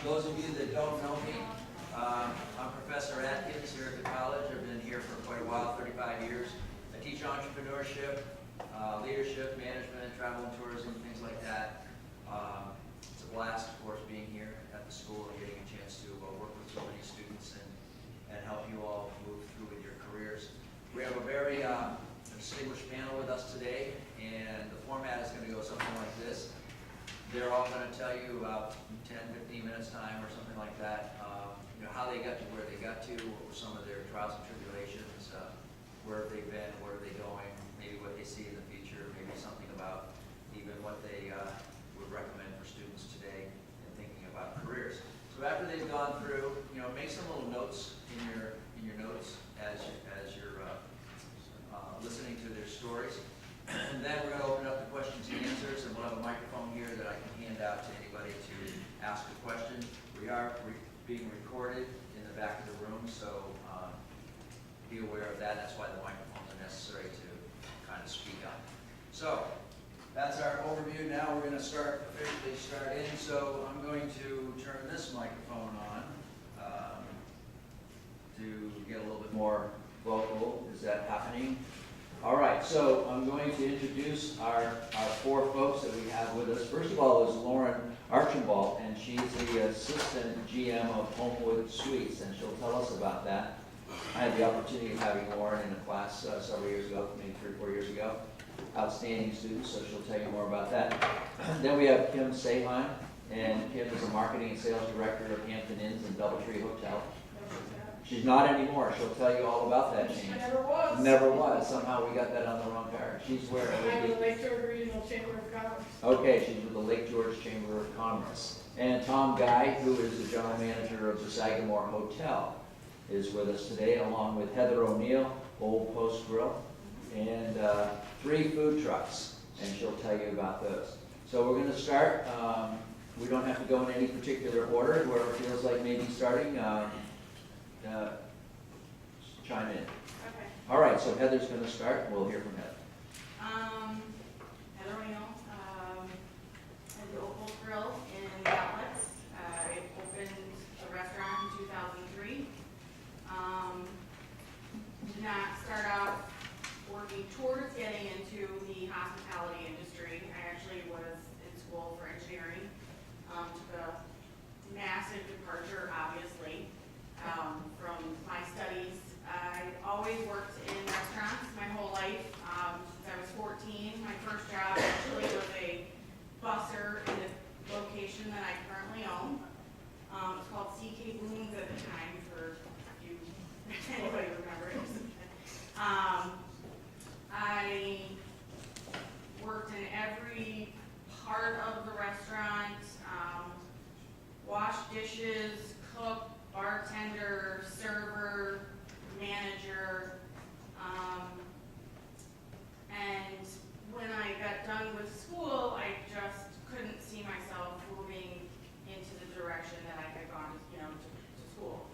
Those of you that don't know me, I'm Professor Atkins here at the college. I've been here for quite a while, 35 years. I teach entrepreneurship, leadership, management, travel and tourism, things like that. It's a blast, of course, being here at the school and getting a chance to work with so many students and help you all move through with your careers. We have a very distinguished panel with us today, and the format is going to go something like this. They're all going to tell you about 10, 15 minutes time or something like that, how they got to where they got to, what were some of their trials and tribulations, where have they been, where are they going, maybe what they see in the future, maybe something about even what they would recommend for students today in thinking about careers. So after they've gone through, make some little notes in your notes as you're listening to their stories. And then we're going to open up the questions and answers, and we'll have a microphone here that I can hand out to anybody to ask a question. We are being recorded in the back of the room, so be aware of that. That's why the microphones are necessary to kind of speak up. So that's our overview. Now we're going to officially start in. So I'm going to turn this microphone on to get a little bit more vocal. Is that happening? All right, so I'm going to introduce our four folks that we have with us. First of all is Lauren Archibald, and she's the assistant GM of Homewood Suites, and she'll tell us about that. I had the opportunity of having Lauren in a class several years ago, maybe 3 or 4 years ago. Outstanding student, so she'll tell you more about that. Then we have Kim Saheim, and Kim is a marketing and sales director of Hampton Inns and Doubletree Hotel. She's not anymore. She'll tell you all about that change. Never was. Never was. Somehow we got that on the wrong card. She's where? I'm with the Lake George Regional Chamber of Commerce. Okay, she's with the Lake George Chamber of Commerce. And Tom Guy, who is the general manager of the Sagamore Hotel, is with us today, along with Heather O'Neill, Old Post Grill, and 3 food trucks, and she'll tell you about those. So we're going to start. We don't have to go in any particular order. Whoever feels like maybe starting, chime in. Okay. All right, so Heather's going to start. We'll hear from Heather. Heather O'Neill, at the Old Post Grill in Outlets. I opened a restaurant in 2003. Did not start out working towards getting into the hospitality industry. I actually was in school for engineering. Took a massive departure, obviously, from my studies. I always worked in restaurants my whole life. Since I was 14, my first job actually was a busser in the location that I currently own. It's called CK Balloons at the time, for if anybody remembers. I worked in every part of the restaurant, washed dishes, cooked, bartender, server, manager, and when I got done with school, I just couldn't see myself moving into the direction that I had gone, to school.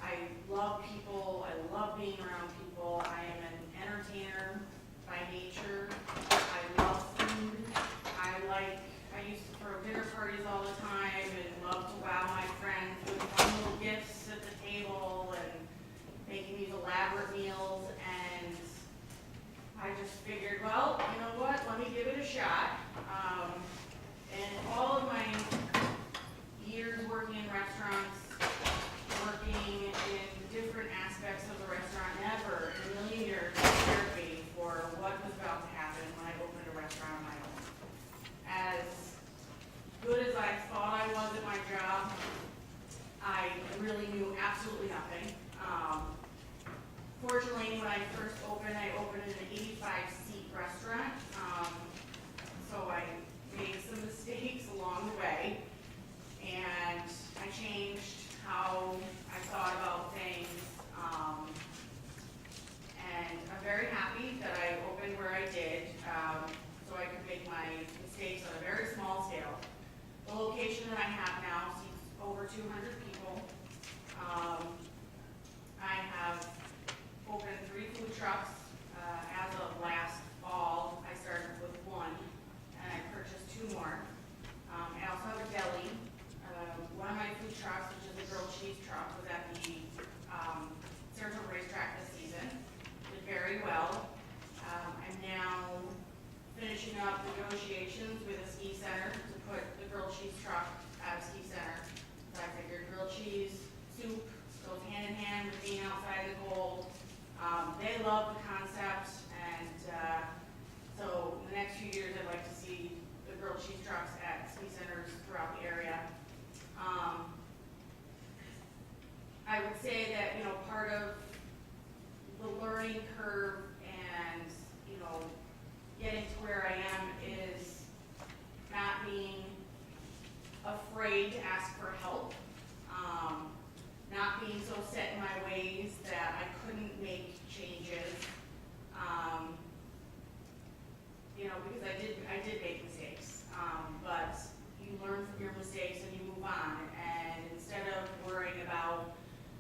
I love people. I love being around people. I am an entertainer by nature. I love food. I used to throw dinner parties all the time and love to wow my friends with fun little gifts at the table and making these elaborate meals. And I just figured, well, you know what? Let me give it a shot. And all of my years working in restaurants, working in different aspects of the restaurant, never in a million years prepared me for what was about to happen when I opened a restaurant of my own. As good as I thought I was at my job, I really knew absolutely nothing. Fortunately, when I first opened, I opened an 85-seat restaurant, so I made some mistakes along the way, and I changed how I thought about things, and I'm very happy that I opened where I did, so I could make my mistakes on a very small scale. The location that I have now seats over 200 people. I have opened 3 food trucks. As of last fall, I started with 1, and I purchased 2 more. I also have a deli. One of my food trucks, which is a grilled cheese truck, was at the Saratoga racetrack this season. Did very well. I'm now finishing up negotiations with a ski center to put the grilled cheese truck at a ski center. So I figured grilled cheese, soup, goes hand in hand with being outside in the cold. They love the concept, and so in the next few years, I'd like to see the grilled cheese trucks at ski centers throughout the area. I would say that, you know, part of the learning curve and, you know, getting to where I am is not being afraid to ask for help, not being so set in my ways that I couldn't make changes, you know, because I did make mistakes, but you learn from your mistakes and you move on, and instead of worrying about,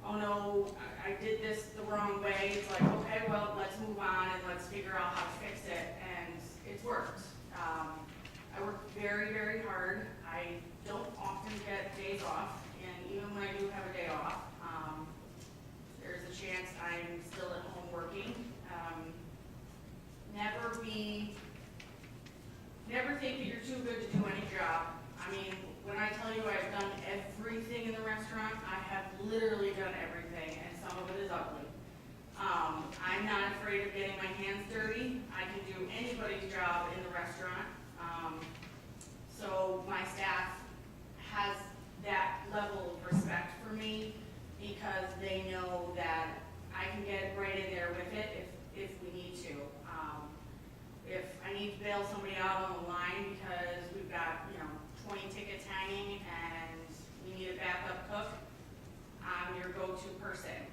oh no, I did this the wrong way, it's like, okay, well, let's move on and let's figure out how to fix it, and it's worked. I work very, very hard. I don't often get days off, and even when I do have a day off, there's a chance I'm still at home working. Never think that you're too good to do any job. I mean, when I tell you I've done everything in the restaurant, I have literally done everything, and some of it is ugly. I'm not afraid of getting my hands dirty. I can do anybody's job in the restaurant. So my staff has that level of respect for me because they know that I can get right in there with it if we need to. If I need to bail somebody out on the line because we've got, you know, 20 tickets hanging and we need a backup cook, I'm your go-to person.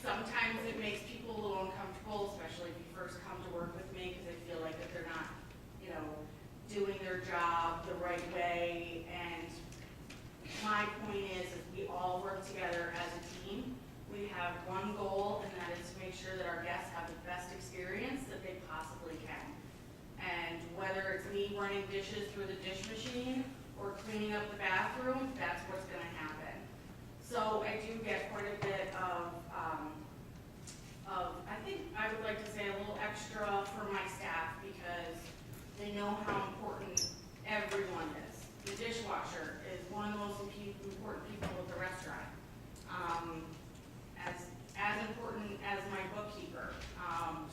Sometimes it makes people a little uncomfortable, especially if you first come to work with me, because they feel like that they're not, you know, doing their job the right way. And my point is we all work together as a team. We have one goal, and that is to make sure that our guests have the best experience that they possibly can. And whether it's me running dishes through the dish machine or cleaning up the bathroom, that's what's going to happen. So I do get quite a bit of, I think I would like to say a little extra for my staff because they know how important everyone is. The dishwasher is one of the most important people at the restaurant. As important as my bookkeeper.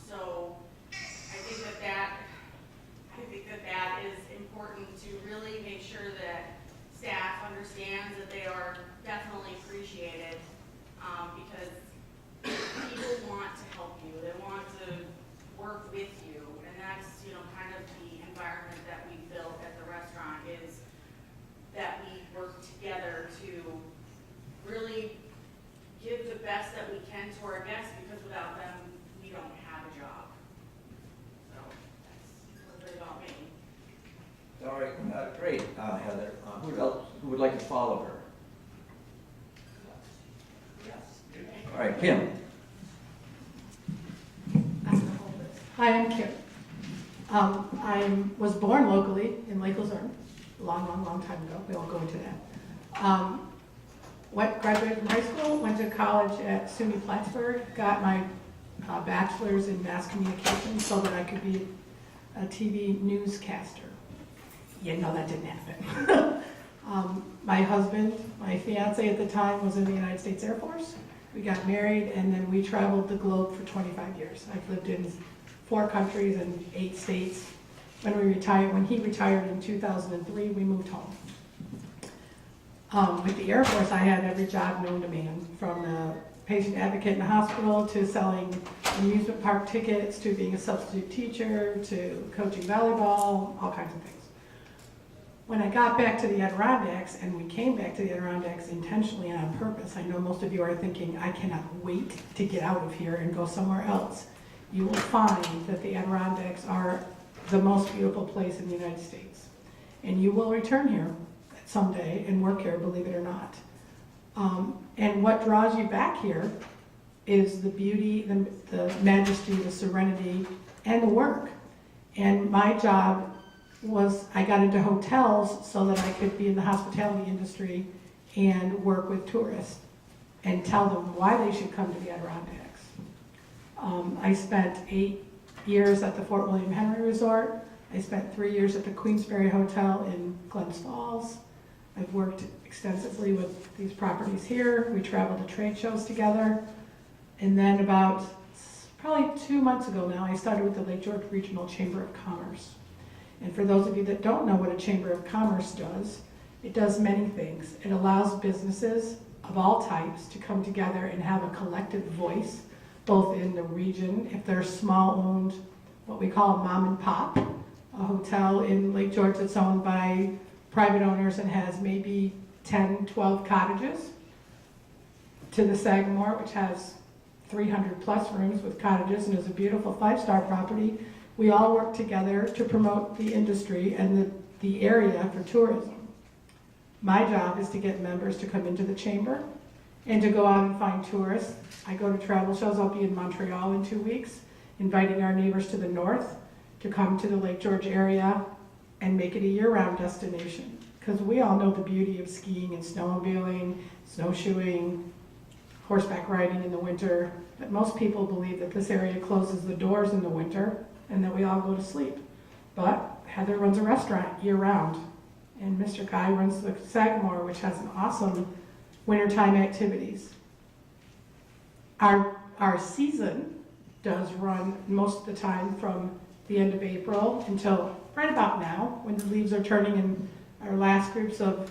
So I think that is important to really make sure that staff understands that they are definitely appreciated, because people want to help you. They want to work with you, and that's, you know, kind of the environment that we built at the restaurant, is that we work together to really give the best that we can to our guests, because without them, we don't have a job. So that's a little bit about me. All right, great, Heather. Who else who would like to follow her? All right, Kim. Hi, I'm Kim. I was born locally in Lake Luzerne, a long time ago. We won't go into that. Graduated from high school, went to college at SUNY Plattsburgh, got my bachelor's in mass communication so that I could be a TV newscaster. Yeah, no, that didn't happen. My husband, my fiance at the time, was in the United States Air Force. We got married, and then we traveled the globe for 25 years. I've lived in 4 countries and 8 states. When he retired in 2003, we moved home. With the Air Force, I had every job known to man, from a patient advocate in the hospital to selling amusement park tickets to being a substitute teacher to coaching volleyball, all kinds of things. When I got back to the Adirondacks, and we came back to the Adirondacks intentionally and on purpose, I know most of you are thinking, I cannot wait to get out of here and go somewhere else. You will find that the Adirondacks are the most beautiful place in the United States. And you will return here someday and work here, believe it or not. And what draws you back here is the beauty, the majesty, the serenity, and the work. And my job was, I got into hotels so that I could be in the hospitality industry and work with tourists and tell them why they should come to the Adirondacks. I spent 8 years at the Fort William Henry Resort. I spent 3 years at the Queensberry Hotel in Glens Falls. I've worked extensively with these properties here. We traveled to trade shows together. And then about probably 2 months ago now, I started with the Lake George Regional Chamber of Commerce. And for those of you that don't know what a Chamber of Commerce does, it does many things. It allows businesses of all types to come together and have a collective voice, both in the region, if they're small-owned, what we call mom and pop, a hotel in Lake George that's owned by private owners and has maybe 10, 12 cottages, to the Sagamore, which has 300 plus rooms with cottages and is a beautiful 5-star property. We all work together to promote the industry and the area for tourism. My job is to get members to come into the chamber and to go out and find tourists. I go to travel shows. I'll be in Montreal in 2 weeks, inviting our neighbors to the north to come to the Lake George area and make it a year-round destination. Because we all know the beauty of skiing and snowmobiling, snowshoeing, horseback riding in the winter, but most people believe that this area closes the doors in the winter and that we all go to sleep. But Heather runs a restaurant year-round, and Mr. Guy runs the Sagamore, which has an awesome wintertime activities. Our season does run most of the time from the end of April until right about now, when the leaves are turning and our last groups of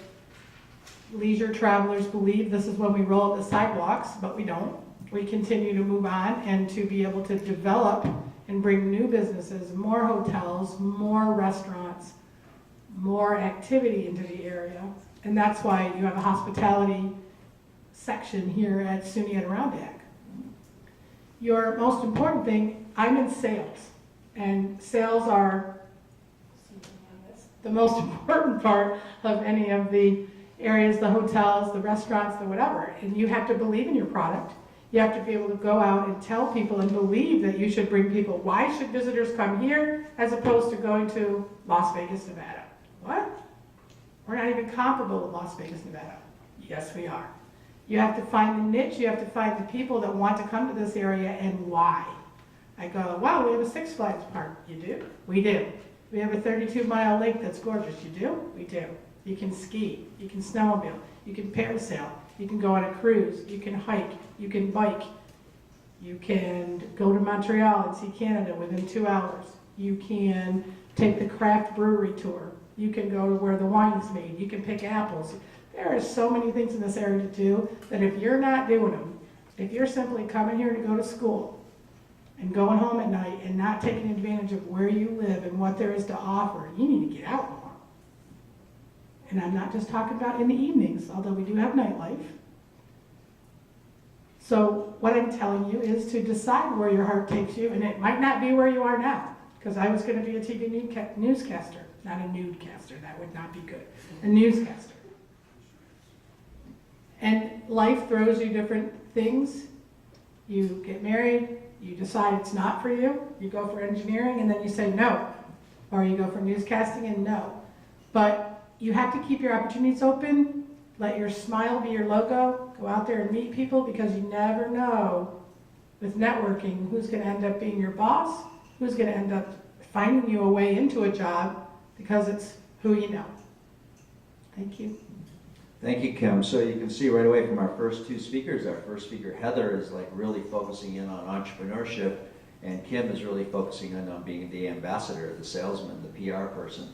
leisure travelers believe this is when we roll up the sidewalks, but we don't. We continue to move on and to be able to develop and bring new businesses, more hotels, more restaurants, more activity into the area. And that's why you have a hospitality section here at SUNY Adirondack. Your most important thing, I'm in sales, and sales are the most important part of any of the areas, the hotels, the restaurants, the whatever. And you have to believe in your product. You have to be able to go out and tell people and believe that you should bring people. Why should visitors come here as opposed to going to Las Vegas, Nevada? What? We're not even comparable with Las Vegas, Nevada. Yes, we are. You have to find the niche. You have to find the people that want to come to this area and why. I go, wow, we have a Six Flags park. You do? We do. We have a 32-mile lake that's gorgeous. You do? We do. You can ski. You can snowmobile. You can parasail. You can go on a cruise. You can hike. You can bike. You can go to Montreal and see Canada within 2 hours. You can take the craft brewery tour. You can go to where the wine's made. You can pick apples. There are so many things in this area to do that if you're not doing them, if you're simply coming here to go to school and going home at night and not taking advantage of where you live and what there is to offer, you need to get out more. And I'm not just talking about in the evenings, although we do have nightlife. So what I'm telling you is to decide where your heart takes you, and it might not be where you are now, because I was going to be a TV newscaster, not a nudecaster, that would not be good, a newscaster. And life throws you different things. You get married, you decide it's not for you, you go for engineering, and then you say no. Or you go for newscasting and no. But you have to keep your opportunities open, let your smile be your logo, go out there and meet people, because you never know with networking who's going to end up being your boss, who's going to end up finding you a way into a job, because it's who you know. Thank you. Thank you, Kim. So you can see right away from our first two speakers, our first speaker, Heather, is like really focusing in on entrepreneurship, and Kim is really focusing in on being the ambassador, the salesman, the PR person.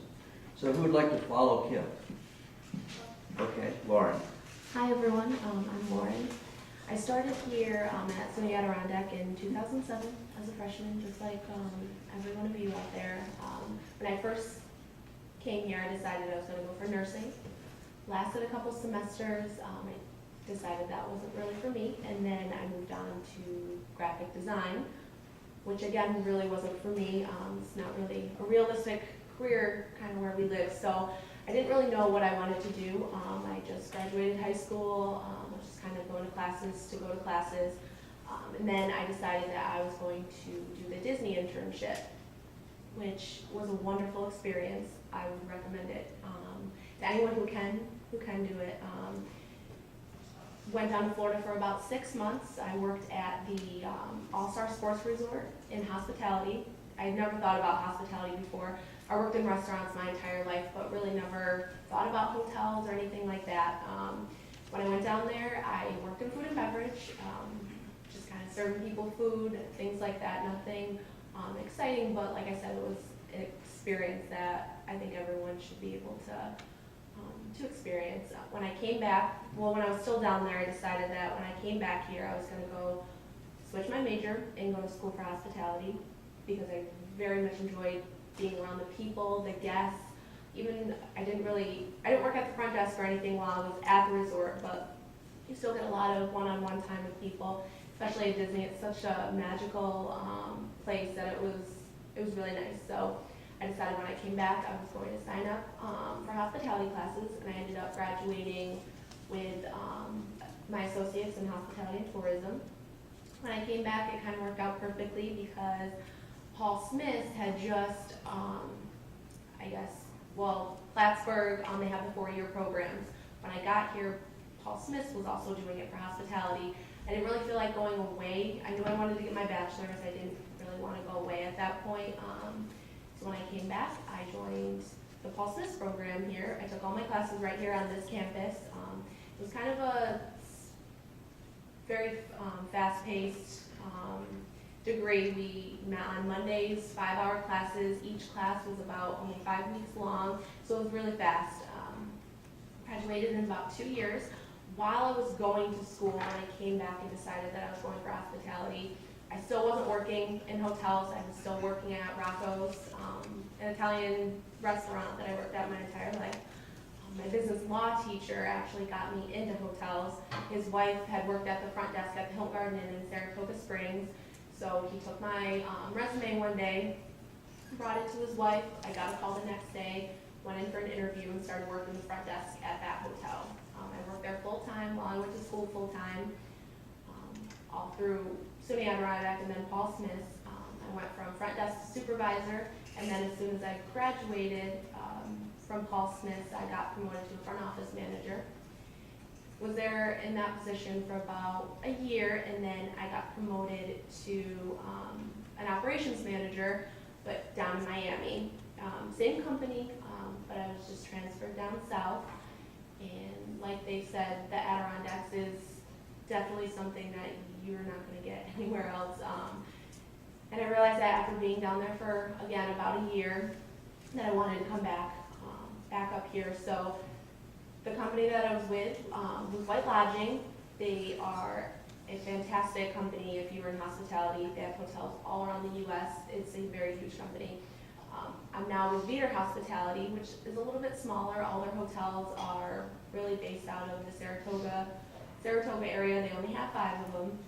So who would like to follow Kim? Okay, Lauren. Hi everyone, I'm Lauren. I started here at SUNY Adirondack in 2007 as a freshman, just like every one of you out there. When I first came here, I decided I was going to go for nursing. Lasted a couple semesters. I decided that wasn't really for me, and then I moved on to graphic design, which again really wasn't for me. It's not really a realistic career kind of where we live, so I didn't really know what I wanted to do. I just graduated high school. I was just kind of going to classes to go to classes, and then I decided that I was going to do the Disney internship, which was a wonderful experience. I would recommend it to anyone who can do it. went down to Florida for about 6 months. I worked at the All-Star Sports Resort in hospitality. I had never thought about hospitality before. I worked in restaurants my entire life, but really never thought about hotels or anything like that. When I went down there, I worked in food and beverage, just kind of serving people food, things like that. Nothing exciting, but like I said, it was an experience that I think everyone should be able to experience. When I came back, well, when I was still down there, I decided that when I came back here, I was going to go switch my major and go to school for hospitality because I very much enjoyed being around the people, the guests. Even I didn't work at the front desk or anything while I was at the resort, but you still get a lot of one-on-one time with people, especially at Disney. It's such a magical place that it was really nice. So I decided when I came back, I was going to sign up for hospitality classes, and I ended up graduating with my associates in hospitality and tourism. When I came back, it kind of worked out perfectly because Paul Smith had just, Plattsburgh, they have the 4-year programs. When I got here, Paul Smith was also doing it for hospitality. I didn't really feel like going away. I knew I wanted to get my bachelor's. I didn't really want to go away at that point. So when I came back, I joined the Paul Smith program here. I took all my classes right here on this campus. It was kind of a very fast-paced degree. We met on Mondays, 5-hour classes. Each class was about only 5 weeks long, so it was really fast. Graduated in about 2 years. While I was going to school, when I came back and decided that I was going for hospitality, I still wasn't working in hotels. I was still working at Rocco's, an Italian restaurant that I worked at my entire life. My business law teacher actually got me into hotels. His wife had worked at the front desk at the Hilton Garden Inn in Saratoga Springs. So he took my resume one day, brought it to his wife. I got a call the next day, went in for an interview, and started working the front desk at that hotel. I worked there full-time while I went to school full-time, all through SUNY Adirondack and then Paul Smith. I went from front desk to supervisor, and then as soon as I graduated from Paul Smith, I got promoted to a front office manager. Was there in that position for about a year, and then I got promoted to an operations manager, but down in Miami. Same company, but I was just transferred down south. And like they said, the Adirondacks is definitely something that you're not going to get anywhere else. And I realized that after being down there for, again, about a year, that I wanted to come back up here. So the company that I was with was White Lodging. They are a fantastic company if you're in hospitality. They have hotels all around the U.S. It's a very huge company. I'm now with Veeder Hospitality, which is a little bit smaller. All their hotels are really based out of the Saratoga area. They only have 5 of them.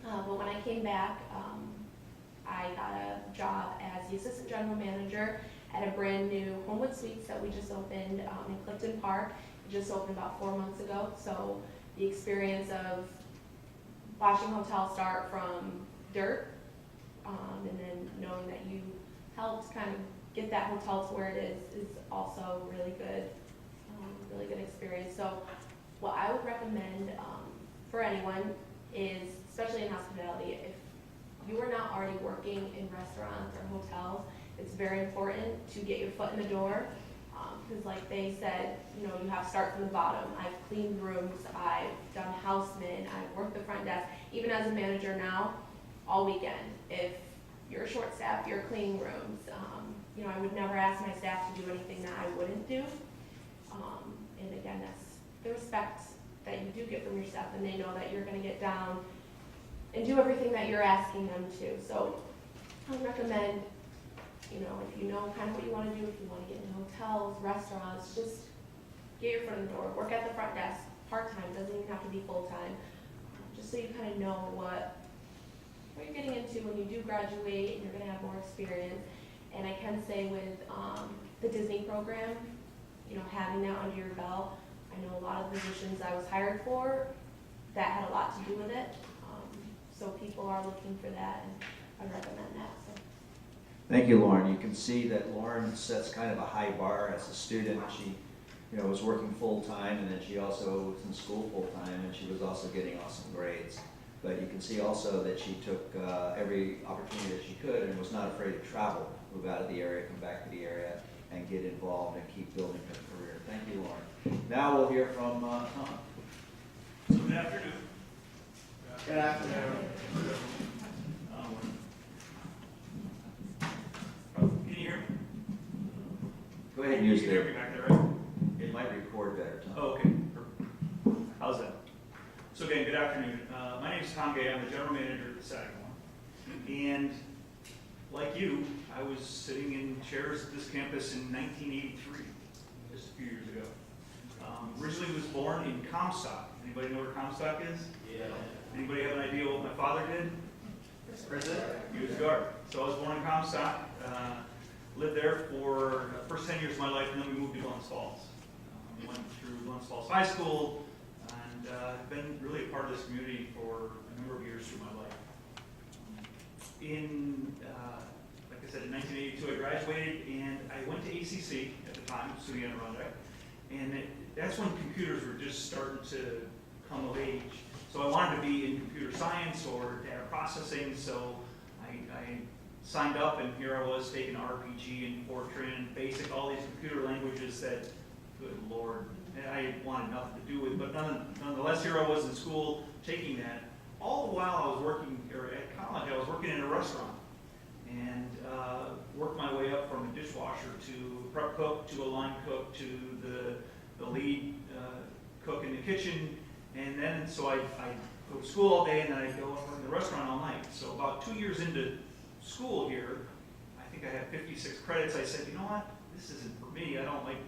But when I came back, I got a job as the assistant general manager at a brand new Homewood Suites that we just opened in Clifton Park. It just opened about 4 months ago. So the experience of watching hotels start from dirt and then knowing that you helped kind of get that hotel to where it is also really good experience. So what I would recommend for anyone is, especially in hospitality, if you are not already working in restaurants or hotels, it's very important to get your foot in the door. Because like they said, you have to start from the bottom. I've cleaned rooms, I've done housemen, I've worked the front desk. Even as a manager now, all weekend, if you're short-staffed, you're cleaning rooms. I would never ask my staff to do anything that I wouldn't do. And again, that's the respect that you do get from your staff, and they know that you're going to get down and do everything that you're asking them to. So I would recommend, if you know kind of what you want to do, if you want to get into hotels, restaurants, just get your foot in the door. Work at the front desk, part-time, doesn't even have to be full-time, just so you kind of know what you're getting into when you do graduate and you're going to have more experience. And I can say with the Disney program, having that under your belt, I know a lot of positions I was hired for, that had a lot to do with it. So people are looking for that, and I recommend that. So. Thank you, Lauren. You can see that Lauren sets kind of a high bar as a student. She was working full-time, and then she also was in school full-time, and she was also getting awesome grades. But you can see also that she took every opportunity that she could and was not afraid to travel, move out of the area, come back to the area, and get involved and keep building her career. Thank you, Lauren. Now we'll hear from Tom. So good afternoon. Good afternoon. Can you hear me? Go ahead and use You can hear it. me back there, right? It might record better, Tom. Oh, okay. Perfect. How's that? So again, good afternoon. My name is Tom Gay. I'm the general manager at the Sagamore. And like you, I was sitting in chairs at this campus in 1983, just a few years ago. Originally was born in Comstock. Anybody know where Comstock is? Yeah. Anybody have an idea what my father did? He was a guard. So I was born in Comstock, lived there for the first 10 years of my life, and then we moved to Glens Falls. Went through Glens Falls High School, and been really a part of this community for a number of years through my life. Like I said, in 1982 I graduated, and I went to ACC at the time, SUNY Adirondack, and that's when computers were just starting to come of age. So I wanted to be in computer science or data processing, so I signed up, and here I was taking RPG and Fortran, BASIC, all these computer languages that, good Lord, I wanted nothing to do with. But nonetheless, here I was in school taking that. All the while I was working, or at college, I was working in a restaurant, and worked my way up from a dishwasher to prep cook to a line cook to the lead cook in the kitchen. And then, so I go to school all day, and then I go work in the restaurant all night. So about 2 years into school here, I think I had 56 credits. I said, you know what, this isn't for me. I don't like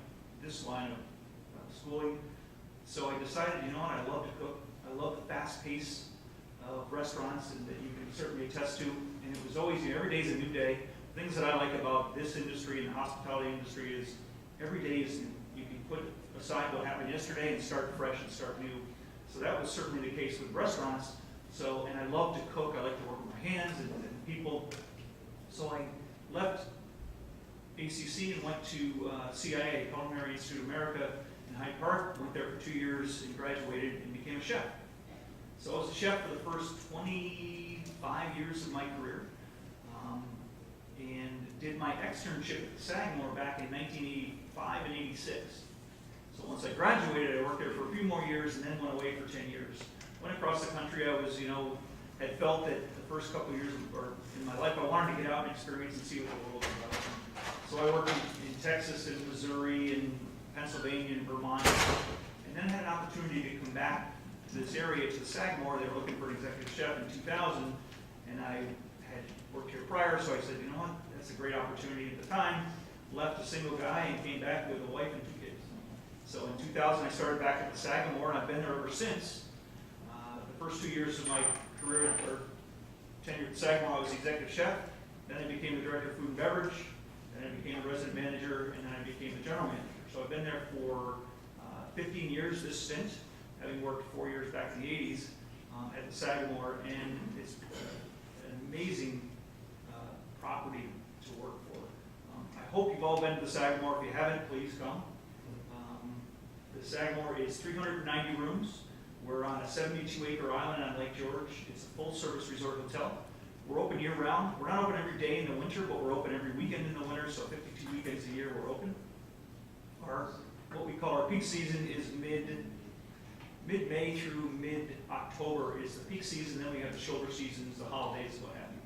this line of schooling. So I decided, you know what, I love to cook. I love the fast pace of restaurants, and that you can certainly attest to. And it was always, every day is a new day. Things that I like about this industry and the hospitality industry is every day is, you can put aside what happened yesterday and start fresh and start new. So that was certainly the case with restaurants. So, and I love to cook. I like to work with my hands and people. So I left ACC and went to CIA, Culinary Institute of America in Hyde Park. Went there for 2 years and graduated and became a chef. So I was a chef for the first 25 years of my career, and did my externship at the Sagamore back in 1985 and 86. So once I graduated, I worked there for a few more years and then went away for 10 years. Went across the country. I was, had felt that the first couple of years in my life, I wanted to get out and experience and see what the world was about. So I worked in Texas and Missouri and Pennsylvania and Vermont, and then had an opportunity to come back to this area, to the Sagamore. They were looking for an executive chef in 2000, and I had worked here prior, so I said, you know what, that's a great opportunity at the time. Left a single guy and came back with a wife and 2 kids. So in 2000, I started back at the Sagamore, and I've been there ever since. The first 2 years of my career, or tenure at the Sagamore, I was the executive chef. Then I became the director of food and beverage. Then I became a resident manager, and then I became the general manager. So I've been there for 15 years this stint, having worked 4 years back in the 80s at the Sagamore, and it's an amazing property to work for. I hope you've all been to the Sagamore. If you haven't, please come. The Sagamore is 390 rooms. We're on a 72-acre island on Lake George. It's a full-service resort hotel. We're open year-round. We're not open every day in the winter, but we're open every weekend in the winter, so 52 weekends a year we're open. What we call our peak season is mid-May through mid-October is the peak season. Then we have the shoulder seasons, the holidays, what have you.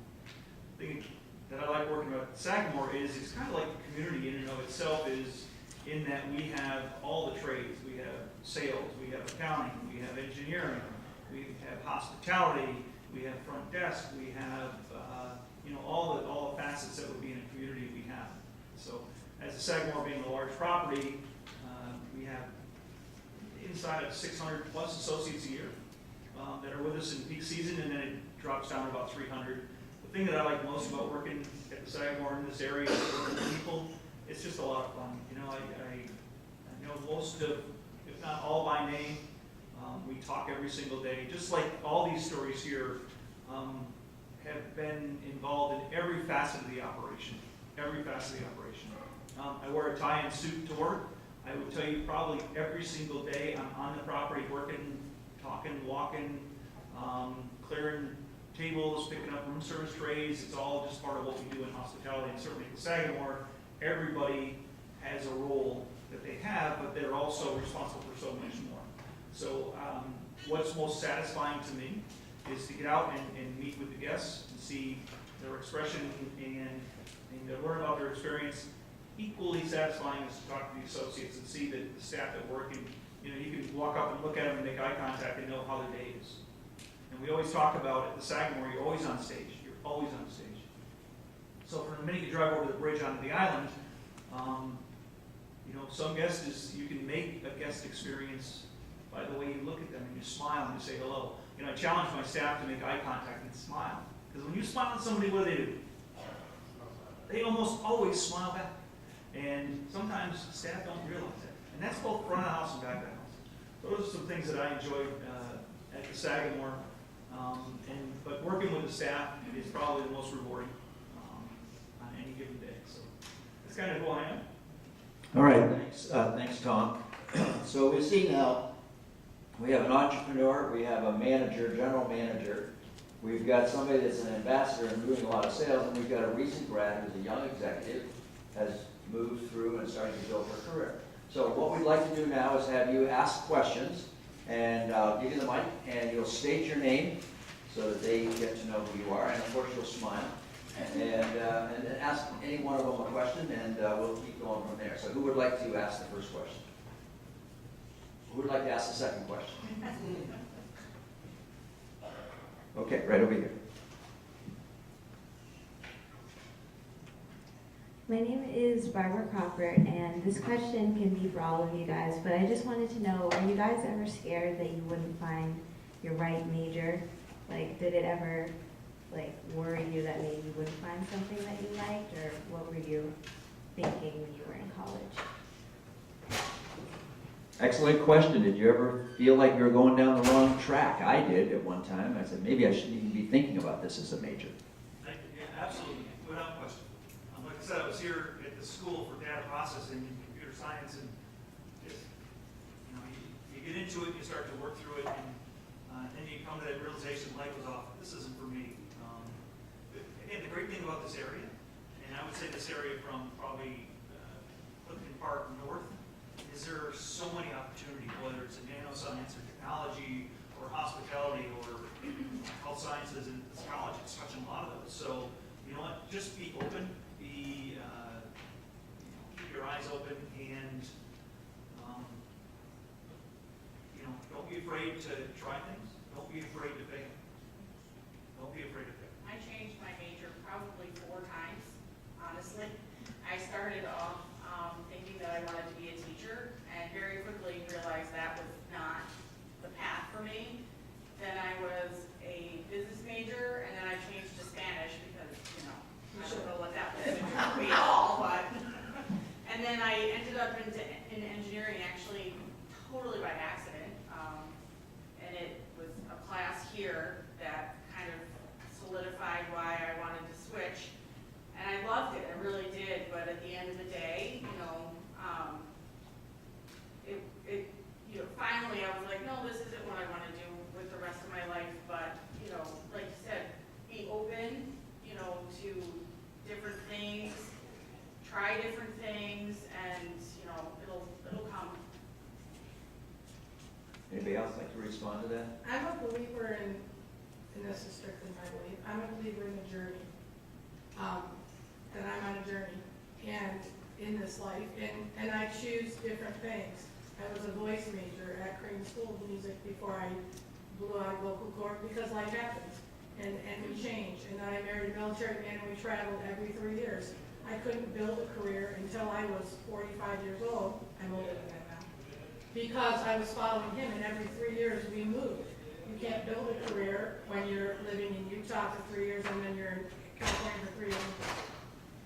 The thing that I like working about Sagamore is it's kind of like the community in and of itself, is in that we have all the trades. We have sales, we have accounting, we have engineering, we have hospitality, we have front desk, we have all the facets that would be in a community we have. So as the Sagamore being a large property, we have inside of 600 plus associates a year that are with us in peak season, and then it drops down to about 300. The thing that I like most about working at the Sagamore in this area is working with people. It's just a lot of fun. I know most of, if not all by name. We talk every single day, just like all these stories here have been involved in every facet of the operation. Every facet of the operation. I wear a tie and suit to work. I would tell you probably every single day I'm on the property working, talking, walking, clearing tables, picking up room service trays. It's all just part of what we do in hospitality. And certainly at Sagamore, everybody has a role that they have, but they're also responsible for so much more. So what's most satisfying to me is to get out and meet with the guests and see their expression and to learn about their experience. Equally satisfying is to talk to the associates and see the staff at work, and you can walk up and look at them and make eye contact and know how their day is. And we always talk about at the Sagamore, you're always on stage. You're always on stage. So for the minute you drive over the bridge onto the island, some guests you can make a guest experience by the way you look at them and you smile and you say hello. I challenge my staff to make eye contact and smile. Because when you smile at somebody, what do? They almost always smile back. And sometimes staff don't realize that. And that's both front of the house and back of the house. Those are some things that I enjoyed at the Sagamore. But working with the staff is probably the most rewarding on any given day. So that's kind of who I am. All right, thanks, Tom. So we see now, we have an entrepreneur, we have a manager, general manager, we've got somebody that's an ambassador and doing a lot of sales, and we've got a recent grad who's a young executive, has moved through and started to build her career. So what we'd like to do now is have you ask questions, and I'll give you the mic, and you'll state your name so that they get to know who you are, and of course you'll smile. And ask any one of them a question, and we'll keep going from there. So who would like to ask the first question? Who would like to ask the second question? Okay, right over here. My name is Barbara Crawford, and this question can be for all of you guys, but I just wanted to know, are you guys ever scared that you wouldn't find your right major? Like, did it ever worry you that maybe you wouldn't find something that you liked, or what were you thinking when you were in college? Excellent question. Did you ever feel like you were going down the wrong track? I did at one time. I said, maybe I shouldn't even be thinking about this as a major. Yeah, absolutely, without question. Like I said, I was here at the school for data processing and computer science, and just, you get into it, you start to work through it, and then you come to that realization, life was off. This isn't for me. Again, the great thing about this area, and I would say this area from probably Clifton Park north, is there are so many opportunities, whether it's in nanoscience or technology or hospitality or health sciences, and this college is touching a lot of those. So, you know what, just be open, keep your eyes open, and don't be afraid to try things. Don't be afraid to fail. Don't be afraid to fail. I changed my major probably 4 times, honestly. I started off thinking that I wanted to be a teacher, and very quickly realized that was not the path for me. Then I was a business major, and then I changed to Spanish because, I don't know what that was for me at all, but. And then I ended up in engineering, actually totally by accident. And it was a class here that kind of solidified why I wanted to switch. And I loved it, I really did, but at the end of the day, finally I was like, no, this isn't what I want to do with the rest of my life, but, like you said, be open, to different things, try different things, and, it'll come. Anybody else like to respond to that? I'm a believer in, and this is strictly my belief, I'm a believer in the journey. That I'm on a journey, and in this life, and I choose different things. I was a voice major at Crane School of Music before I blew out vocal cord, because life happens, and we change. And then I married a military man, and we traveled every 3 years. I couldn't build a career until I was 45 years old. I'm older than that now. Because I was following him, and every 3 years we moved. You can't build a career when you're living in Utah for 3 years, and then you're in California for 3 years.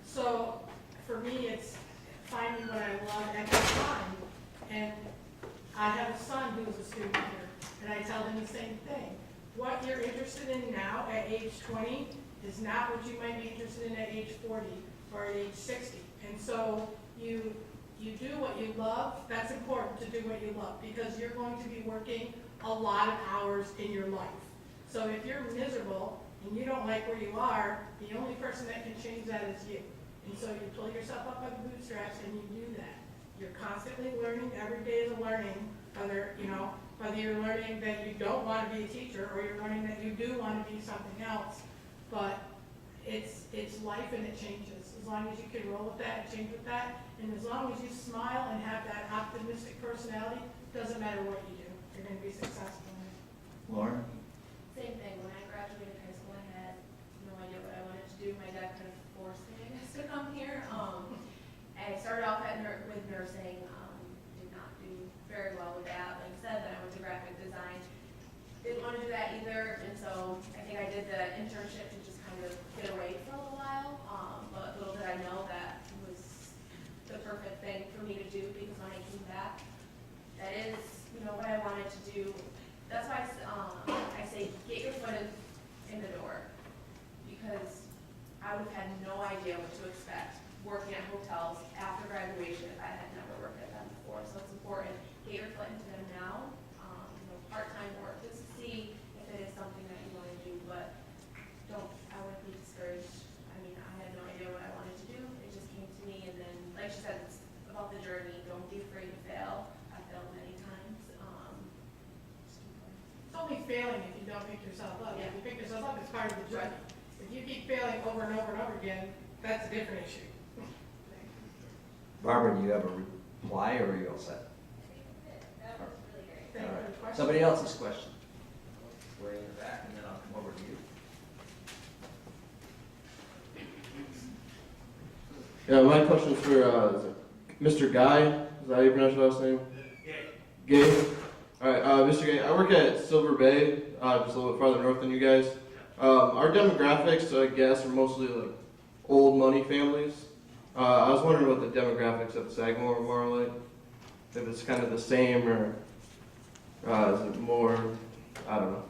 So for me, it's finding what I love at the time. And I have a son who's a student here, and I tell him the same thing. What you're interested in now at age 20 is not what you might be interested in at age 40 or at age 60. And so you you do what you love, that's important to do what you love, because you're going to be working a lot of hours in your life. So if you're miserable and you don't like where you are, the only person that can change that is you. And so you pull yourself up by the bootstraps and you do that. You're constantly learning, every day is a learning, whether you're learning that you don't want to be a teacher or you're learning that you do want to be something else. But it's life and it changes. As long as you can roll with that and change with that, and as long as you smile and have that optimistic personality, doesn't matter what you do, you're going to be successful in it. Lauren? Same thing, when I graduated high school, I had no idea what I wanted to do. My dad kind of forced me, I guess, to come here. I started off with nursing, did not do very well with that. Like I said, then I went to graphic design. Didn't want to do that either, and so I think I did the internship to just kind of get away for a little while. But little did I know that was the perfect thing for me to do, because when I came back, that is, what I wanted to do. That's why I say get your foot in the door, because I would have had no idea what to expect working at hotels after graduation if I had never worked at them before. So it's important, get your foot into them now, part-time work, just to see if it is something that you want to do, but I wouldn't be discouraged. I mean, I had no idea what I wanted to do. It just came to me, and then, like she said, it's about the journey. Don't be afraid to fail. I failed many times. Just keep going. It's only failing if you don't pick yourself up. Yeah. If you pick yourself up, it's part of the journey. If you keep failing over and over and over again, that's a different issue. Barbara, do you have a reply or are you all set? That was really great. Thank you for the question. Somebody else's question? Way in the back, and then I'll come over to you. Yeah, my question is for Mr. Guy. Is that how you pronounce your last name? Yeah. Gay. All right, Mr. Gay. I work at Silver Bay, just a little bit farther north than you guys. Our demographics, I guess, are mostly like old money families. I was wondering what the demographics at Sagamore are more like. If it's kind of the same, or is it more? I don't know.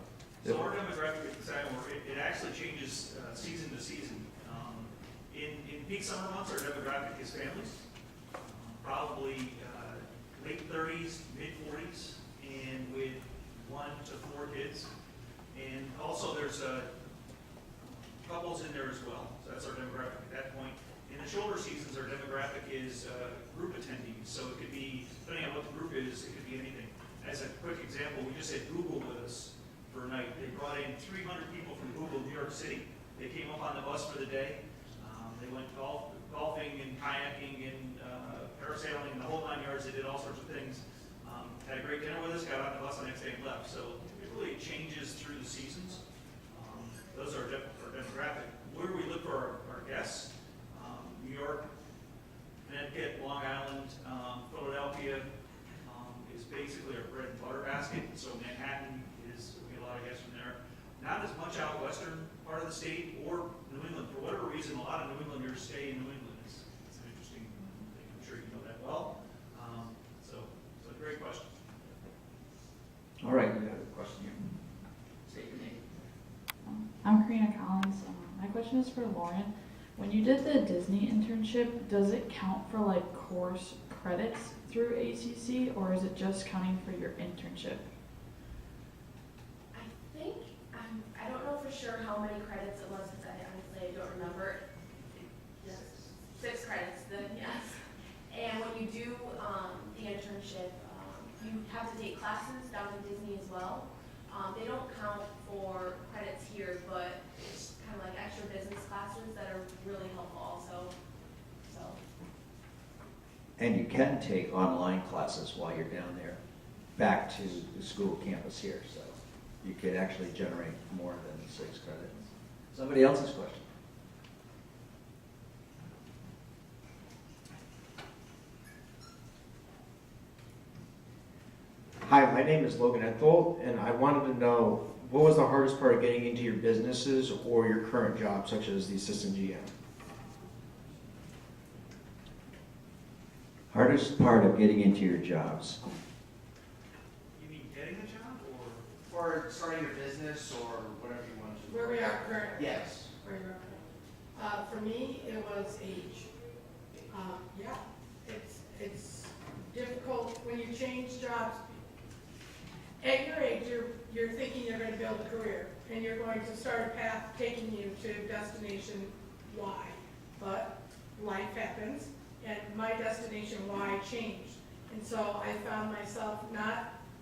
So our demographic at the Sagamore, it actually changes season to season. In peak summer months, our demographic is families, probably late 30s, mid 40s, and with 1 to 4 kids. And also there's couples in there as well. So that's our demographic at that point. In the shoulder seasons, our demographic is group attendees. So it could be, depending on what the group is, it could be anything. As a quick example, we just had Google with us for a night. They brought in 300 people from Google, New York City. They came up on the bus for the day. They went golfing and kayaking and parasailing and the whole 9 yards. They did all sorts of things. Had a great dinner with us, got on the bus the next day and left. So it really changes through the seasons. Those are our demographic. Where we look for our guests, New York, Connecticut, Long Island, Philadelphia is basically our bread and butter basket. So Manhattan is, we get a lot of guests from there. Not as much out western part of the state or New England. For whatever reason, a lot of New Englanders stay in New England. It's an interesting thing. I'm sure you know that well. So great question. All right, you have a question here. State your name. I'm Karina Collins. My question is for Lauren. When you did the Disney internship, does it count for like course credits through ACC, or is it just counting for your internship? I think, I don't know for sure how many credits it was, because I honestly don't remember. Yes, 6 credits then, yes. And when you do the internship, you have to take classes down in Disney as well. They don't count for credits here, but it's kind of like extra business classes that are really helpful also. So, And you can take online classes while you're down there, back to the school campus here, so you could actually generate more than 6 credits. Somebody else's question? Hi, my name is Logan Ethold, and I wanted to know what was the hardest part of getting into your businesses or your current job, such as the assistant GM? Hardest part of getting into your jobs? You mean getting the job or? Or starting your business or whatever you want to do. Where we are currently. Yes. Where you are. For me, it was age. Yeah, it's difficult when you change jobs. At your age, you're thinking you're going to build a career, and you're going to start a path taking you to destination Y. But life happens, and my destination Y changed. And so I found myself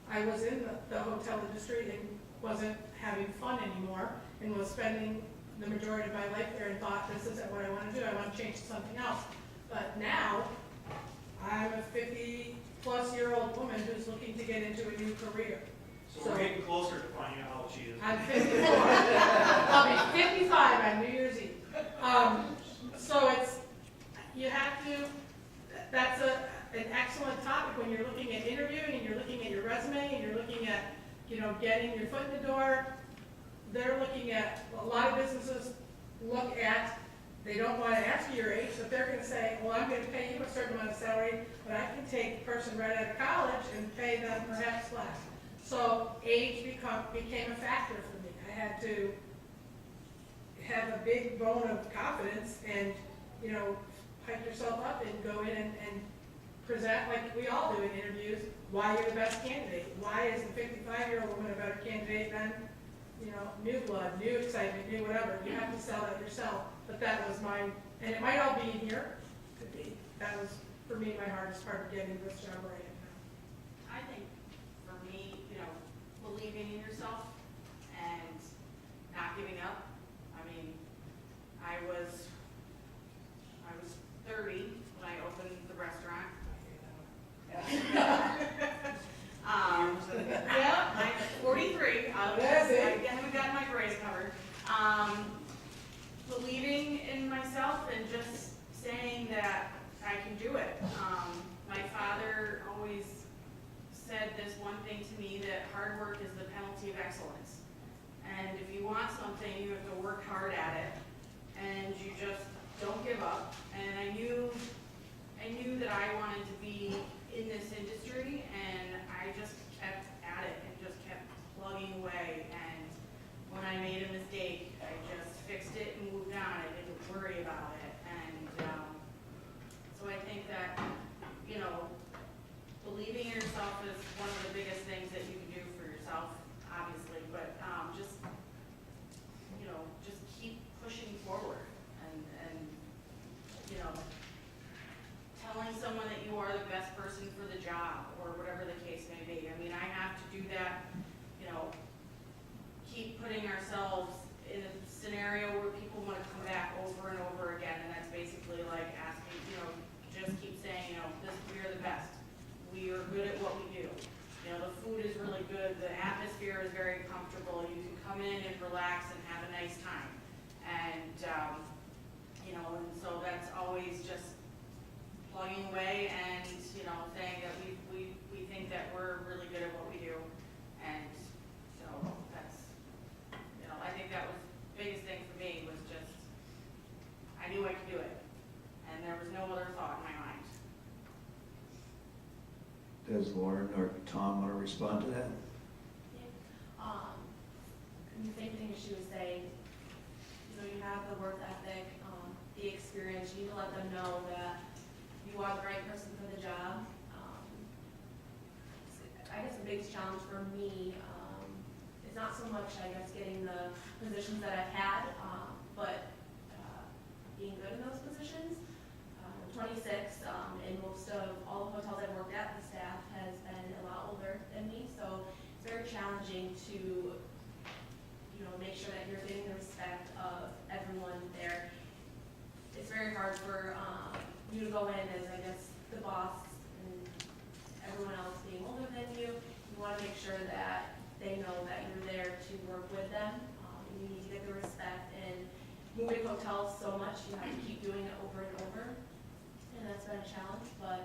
I was in the hotel industry and wasn't having fun anymore, and was spending the majority of my life there and thought, this isn't what I want to do, I want to change to something else. But now, I'm a 50-plus-year-old woman who's looking to get into a new career. So we're getting closer to finding out how old she is. I'm 54. I'll be 55 on New Year's Eve. So you have to, that's an excellent topic when you're looking at interviewing and you're looking at your resume and you're looking at, getting your foot in the door. They're looking at, a lot of businesses look at, they don't want to ask you your age, but they're going to say, well, I'm going to pay you a certain amount of salary, but I can take a person right out of college and pay them perhaps less. So age became a factor for me. I had to have a big bone of confidence and, pipe yourself up and go in and present like we all do in interviews, why you're the best candidate. Why is the 55-year-old woman a better candidate than, new blood, new excitement, new whatever. You have to sell that yourself. But that was mine, and it might all be in here. Could be. That was, for me, my hardest part of getting this job where I am now. I think for me, believing in yourself and not giving up. I mean, I was 30 when I opened the restaurant. Yeah, I'm 43. I haven't gotten my grades covered. Believing in myself and just saying that I can do it. My father always said this one thing to me, that hard work is the penalty of excellence. And if you want something, you have to work hard at it, and you just don't give up. And I knew that I wanted to be in this industry, and I just kept at it and just kept plugging away. And when I made a mistake, I just fixed it and moved on. I didn't worry about it. And so I think that, believing in yourself is one of the biggest things that you can do for yourself, obviously, but just keep pushing forward and telling someone that you are the best person for the job or whatever the case may be. I mean, I have to do that, keep putting ourselves in a scenario where people want to come back over and over again, and that's basically like asking, just keep saying, we are the best. We are good at what we do. The food is really good. The atmosphere is very comfortable. You can come in and relax and have a nice time. And, and so that's always just plugging away and, saying that we think that we're really good at what we do. And so that's, I think that was the biggest thing for me was just, I knew I could do it. And there was no other thought in my mind. Does Lauren or Tom want to respond to that? The same thing as she was saying, you have the work ethic, the experience, you need to let them know that you are the right person for the job. I guess the biggest challenge for me is not so much, getting the positions that I've had, but being good in those positions. I'm 26, and most of all the hotels I've worked at, the staff has been a lot older than me, so it's very challenging to make sure that you're getting the respect of everyone there. It's very hard for you to go in as, the boss and everyone else being older than you. You want to make sure that they know that you're there to work with them. You need to get the respect, and moving hotels so much, you have to keep doing it over and over. And that's been a challenge, but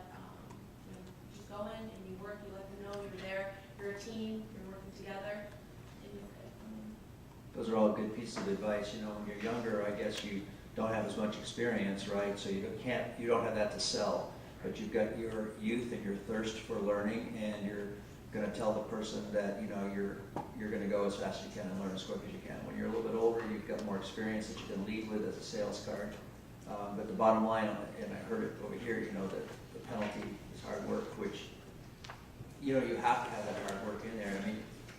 just go in and you work, you let them know you're there, you're a team, you're working together. Those are all good pieces of advice. When you're younger, I guess you don't have as much experience, right? So you don't have that to sell. But you've got your youth and your thirst for learning, and you're going to tell the person that you're going to go as fast as you can and learn as quick as you can. When you're a little bit older, you've got more experience that you can lead with as a sales card. But the bottom line, and I heard it over here, that the penalty is hard work, which, you know, you have to have that hard work in there. I mean,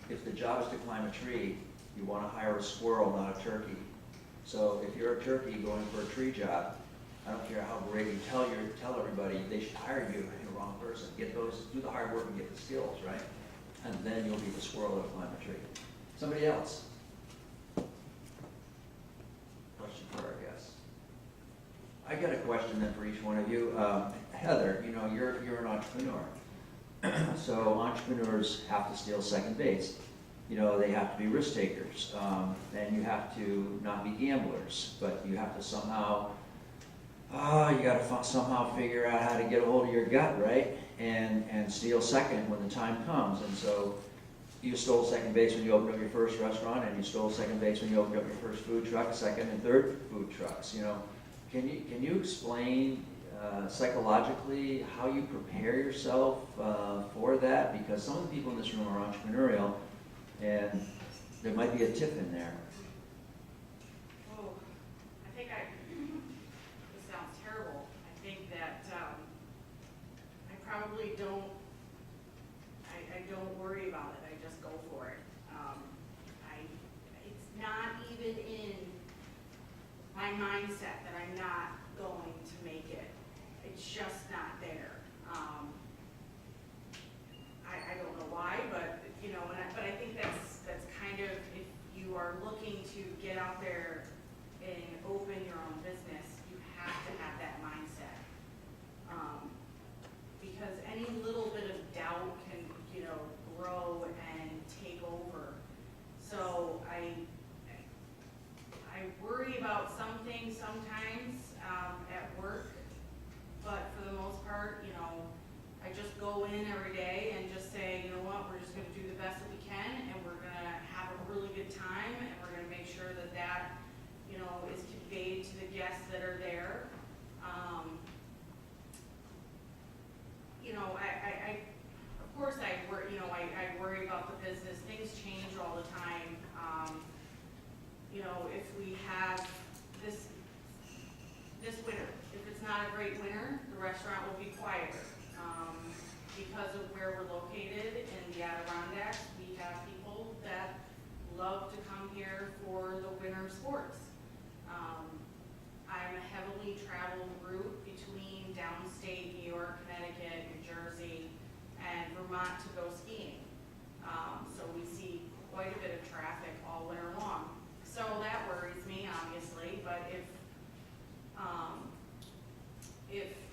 if the job is to climb a tree, you want to hire a squirrel, not a turkey. So if you're a turkey going for a tree job, I don't care how great you tell everybody they should hire you, you're the wrong person. Get those, do the hard work and get the skills, right? And then you'll be the squirrel that'll climb a tree. Somebody else? Question for our guests. I got a question then for each one of you. Heather, you know, you're an entrepreneur. So entrepreneurs have to steal second base. You know, they have to be risk takers. And you have to not be gamblers, but you have to somehow, you got to somehow figure out how to get a hold of your gut, right? And steal second when the time comes. And so you stole second base when you opened up your first restaurant, and you stole second base when you opened up your first food truck, second and third food trucks. You know, can you explain psychologically how you prepare yourself for that? Because some of the people in this room are entrepreneurial, and there might be a tip in there. Oh, I think this sounds terrible. I think that I probably don't, I don't worry about it. I just go for it. It's not even in my mindset that I'm not going to make it. It's just not there. I don't know why, but you know, but I think that's kind of, if you are looking to get out there and open your own business, you have to have that mindset. Because any little bit of doubt can, you know, grow and take over. So I worry about some things sometimes at work, but for the most part, you know, I just go in every day and just say, you know what, we're just going to do the best that we can, and we're going to have a really good time, and we're going to make sure that that, you know, is conveyed to the guests that are there. You know, of course I worry, you know, I worry about the business. Things change all the time. You know, if we have this winter, if it's not a great winter, the restaurant will be quieter. Because of where we're located in the Adirondacks, we have people that love to come here for the winter sports. I'm a heavily traveled route between downstate New York, Connecticut, New Jersey, and Vermont to go skiing. So we see quite a bit of traffic all winter long. So that worries me, obviously, but if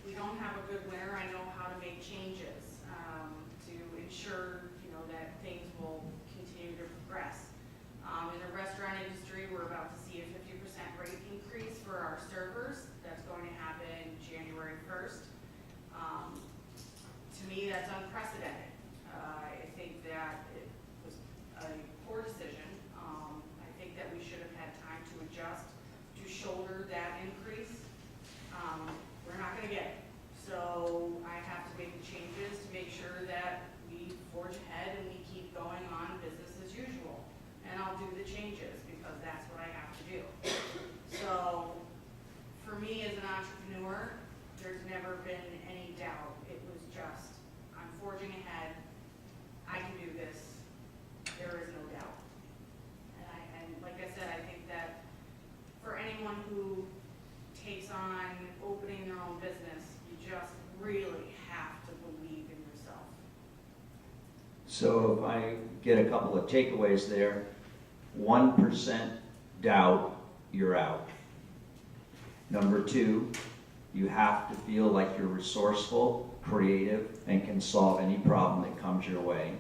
we don't have a good winter, I know how to make changes to ensure, you know, that things will continue to progress. In the restaurant industry, we're about to see a 50% rate increase for our servers. That's going to happen January 1st. To me, that's unprecedented. I think that it was a poor decision. I think that we should have had time to adjust, to shoulder that increase. We're not going to get it. So I have to make the changes to make sure that we forge ahead and we keep going on business as usual. And I'll do the changes because that's what I have to do. So for me as an entrepreneur, there's never been any doubt. It was just, I'm forging ahead. I can do this. There is no doubt. And like I said, I think that for anyone who takes on opening their own business, you just really have to believe in yourself. So if I get a couple of takeaways there, 1% doubt, you're out. Number 2, you have to feel like you're resourceful, creative, and can solve any problem that comes your way.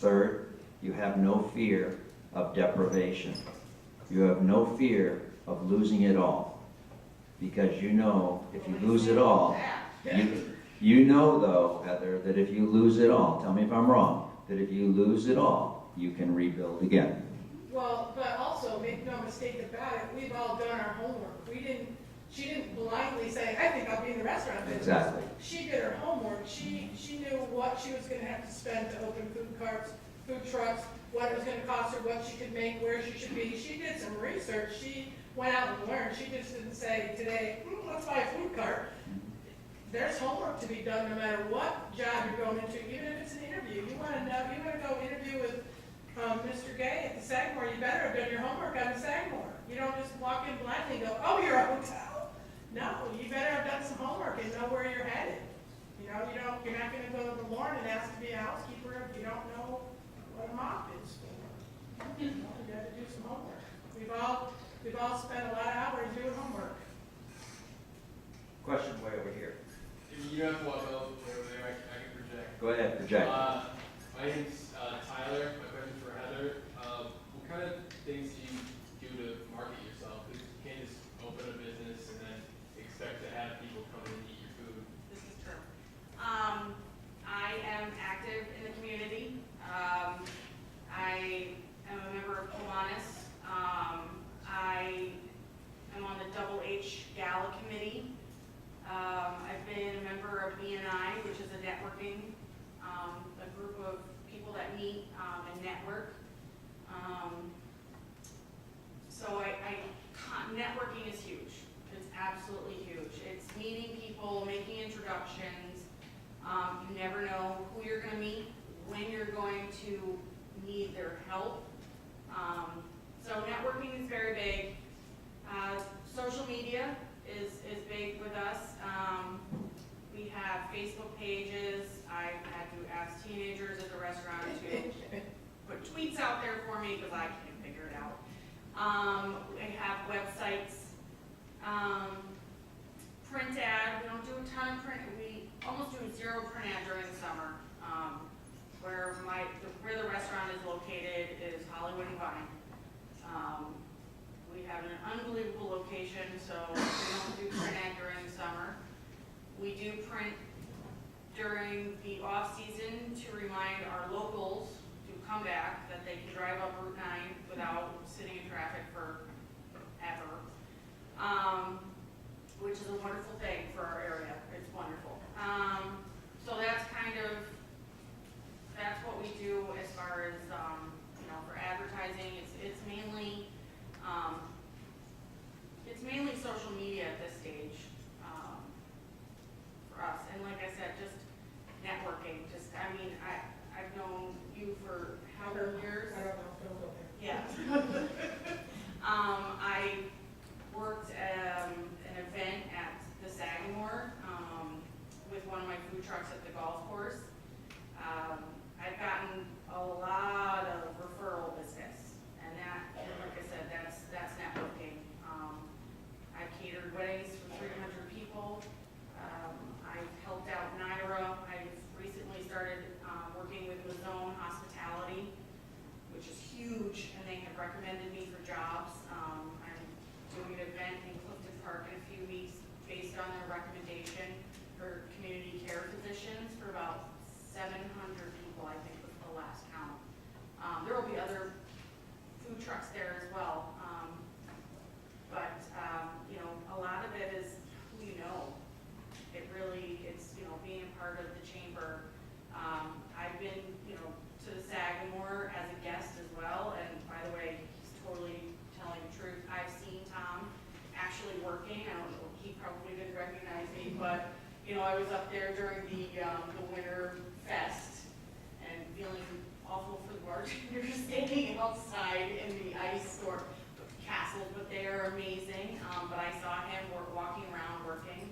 3rd, you have no fear of deprivation. You have no fear of losing it all. Because you know if you lose it all, you know though, Heather, that if you lose it all, tell me if I'm wrong, that if you lose it all, you can rebuild again. Well, but also, make no mistake about it, we've all done our homework. She didn't blindly say, I think I'll be in the restaurant business. Exactly. She did her homework. She knew what she was gonna have to spend to open food carts, food trucks, what it was gonna cost her, what she could make, where she should be. She did some research. She went out and learned. She just didn't say today, let's buy a food cart. there's homework to be done no matter what job you're going into, even if it's an interview. You wanna know, you wanna go interview with, Mr. Gay at the Sagamore, you better have done your homework on the Sagamore. You don't just walk in blindly and go, oh, you're a hotel. No, you better have done some homework and know where you're headed. You know, you're not gonna go to the Lauren and ask to be a housekeeper if you don't know what a mop is for. You know, you gotta do some homework. We've all spent a lot of hours doing homework. Question way over here. You don't have to walk over there, I can project. Go ahead, project. My name's Tyler, my question's for Heather. What kind of things do you do to market yourself? Because you can't just open a business and then expect to have people come in and eat your food. This is true. I am active in the community. I am a member of Kiwanis. I am on the Double H Gala Committee. I've been a member of BNI, which is a networking, a group of people that meet and network. So networking is huge. It's absolutely huge. It's meeting people, making introductions. You never know who you're going to meet, when you're going to need their help. So networking is very big. Social media is big with us. We have Facebook pages. I've had to ask teenagers at the restaurant to put tweets out there for me because I can't figure it out. We have websites. Print ad, we don't do a ton of print. We almost do zero print ad during the summer. Where the restaurant is located is Hollywood and Vine. We have an unbelievable location, so we don't do print ad during the summer. We do print during the off-season to remind our locals to come back, that they can drive up Route 9 without sitting in traffic forever. Which is a wonderful thing for our area. It's wonderful. So that's what we do as far as, for advertising. It's mainly social media at this stage, for us. And like I said, just networking. I've known you for how many years? I don't know, Phil's over there. Yeah. I worked an event at the Sagamore with one of my food trucks at the golf course. I've gotten a lot of referral business, and like I said, that's networking. I've catered weddings for 300 people. I've helped out NYRA. I've recently started working with Mazone Hospitality, which is huge, and they have recommended me for jobs. I'm doing an event in Clifton Park in a few weeks based on their recommendation for community care physicians for about 700 people, I think was the last count. There will be other food trucks there as well. But a lot of it is who you know. It's being a part of the chamber. I've been, to the Sagamore as a guest as well, and by the way, he's totally telling the truth. I've seen Tom actually working. I don't know, he probably didn't recognize me, but I was up there during the winter fest and feeling awful for the bartenders standing outside in the ice or castles, but they are amazing. But I saw him walking around working.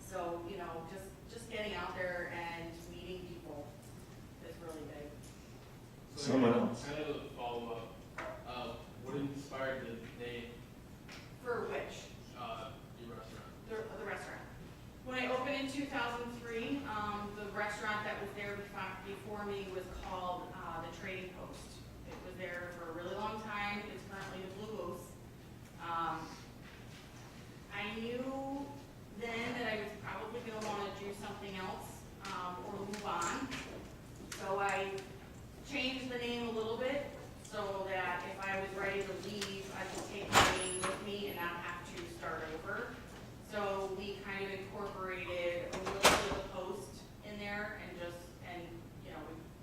So just getting out there and meeting people is really big. Someone else. Kind of a follow-up. What inspired the name? For which? Your restaurant. The restaurant. When I opened in 2003, the restaurant that was there before me was called the Trading Post. It was there for a really long time. It's currently the Blue Goose. I knew then that I was probably going to want to do something else or move on. So I changed the name a little bit so that if I was ready to leave, I could take the name with me and not have to start over. So we kind of incorporated a little bit of the Post in there and we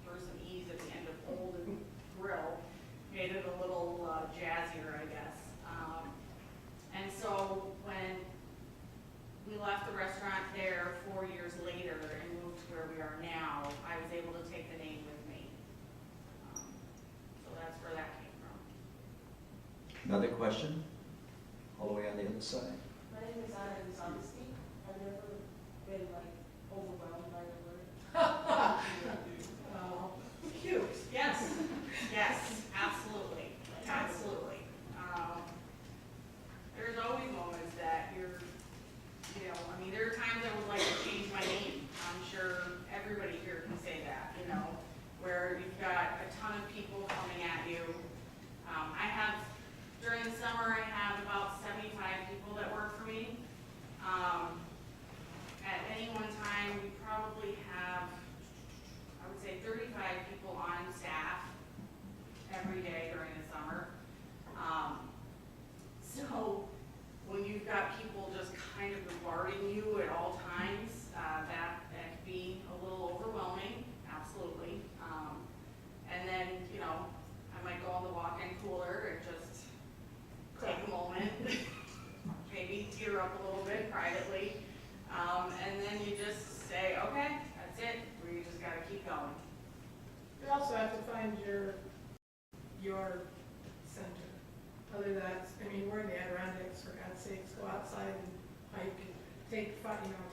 threw some E's at the end of Old and Grill, made it a little jazzier, I guess. And so when we left the restaurant Another question? All the way on the other side. My name is Anna Honesty. I've never been like overwhelmed by the word. Cute, yes, yes, absolutely, absolutely. There's always moments that you're, you know, I mean, there are times I would like to change my name. I'm sure everybody here can say that, you know, where you've got a ton of people coming at you. I have, during the summer, I have about 75 people that work for me. At any one time, we probably have, I would say 35 people on staff every day during the summer. So when you've got people just kind of bombarding you at all times, that can be a little overwhelming, absolutely. And then, you know, I might go in the walk-in cooler and just take a moment, maybe tear up a little bit privately, and then you just say, okay, that's it, we just gotta keep going. You also have to find your center. Whether that's, I mean, we're in the Adirondacks, for God's sakes, go outside and hike, and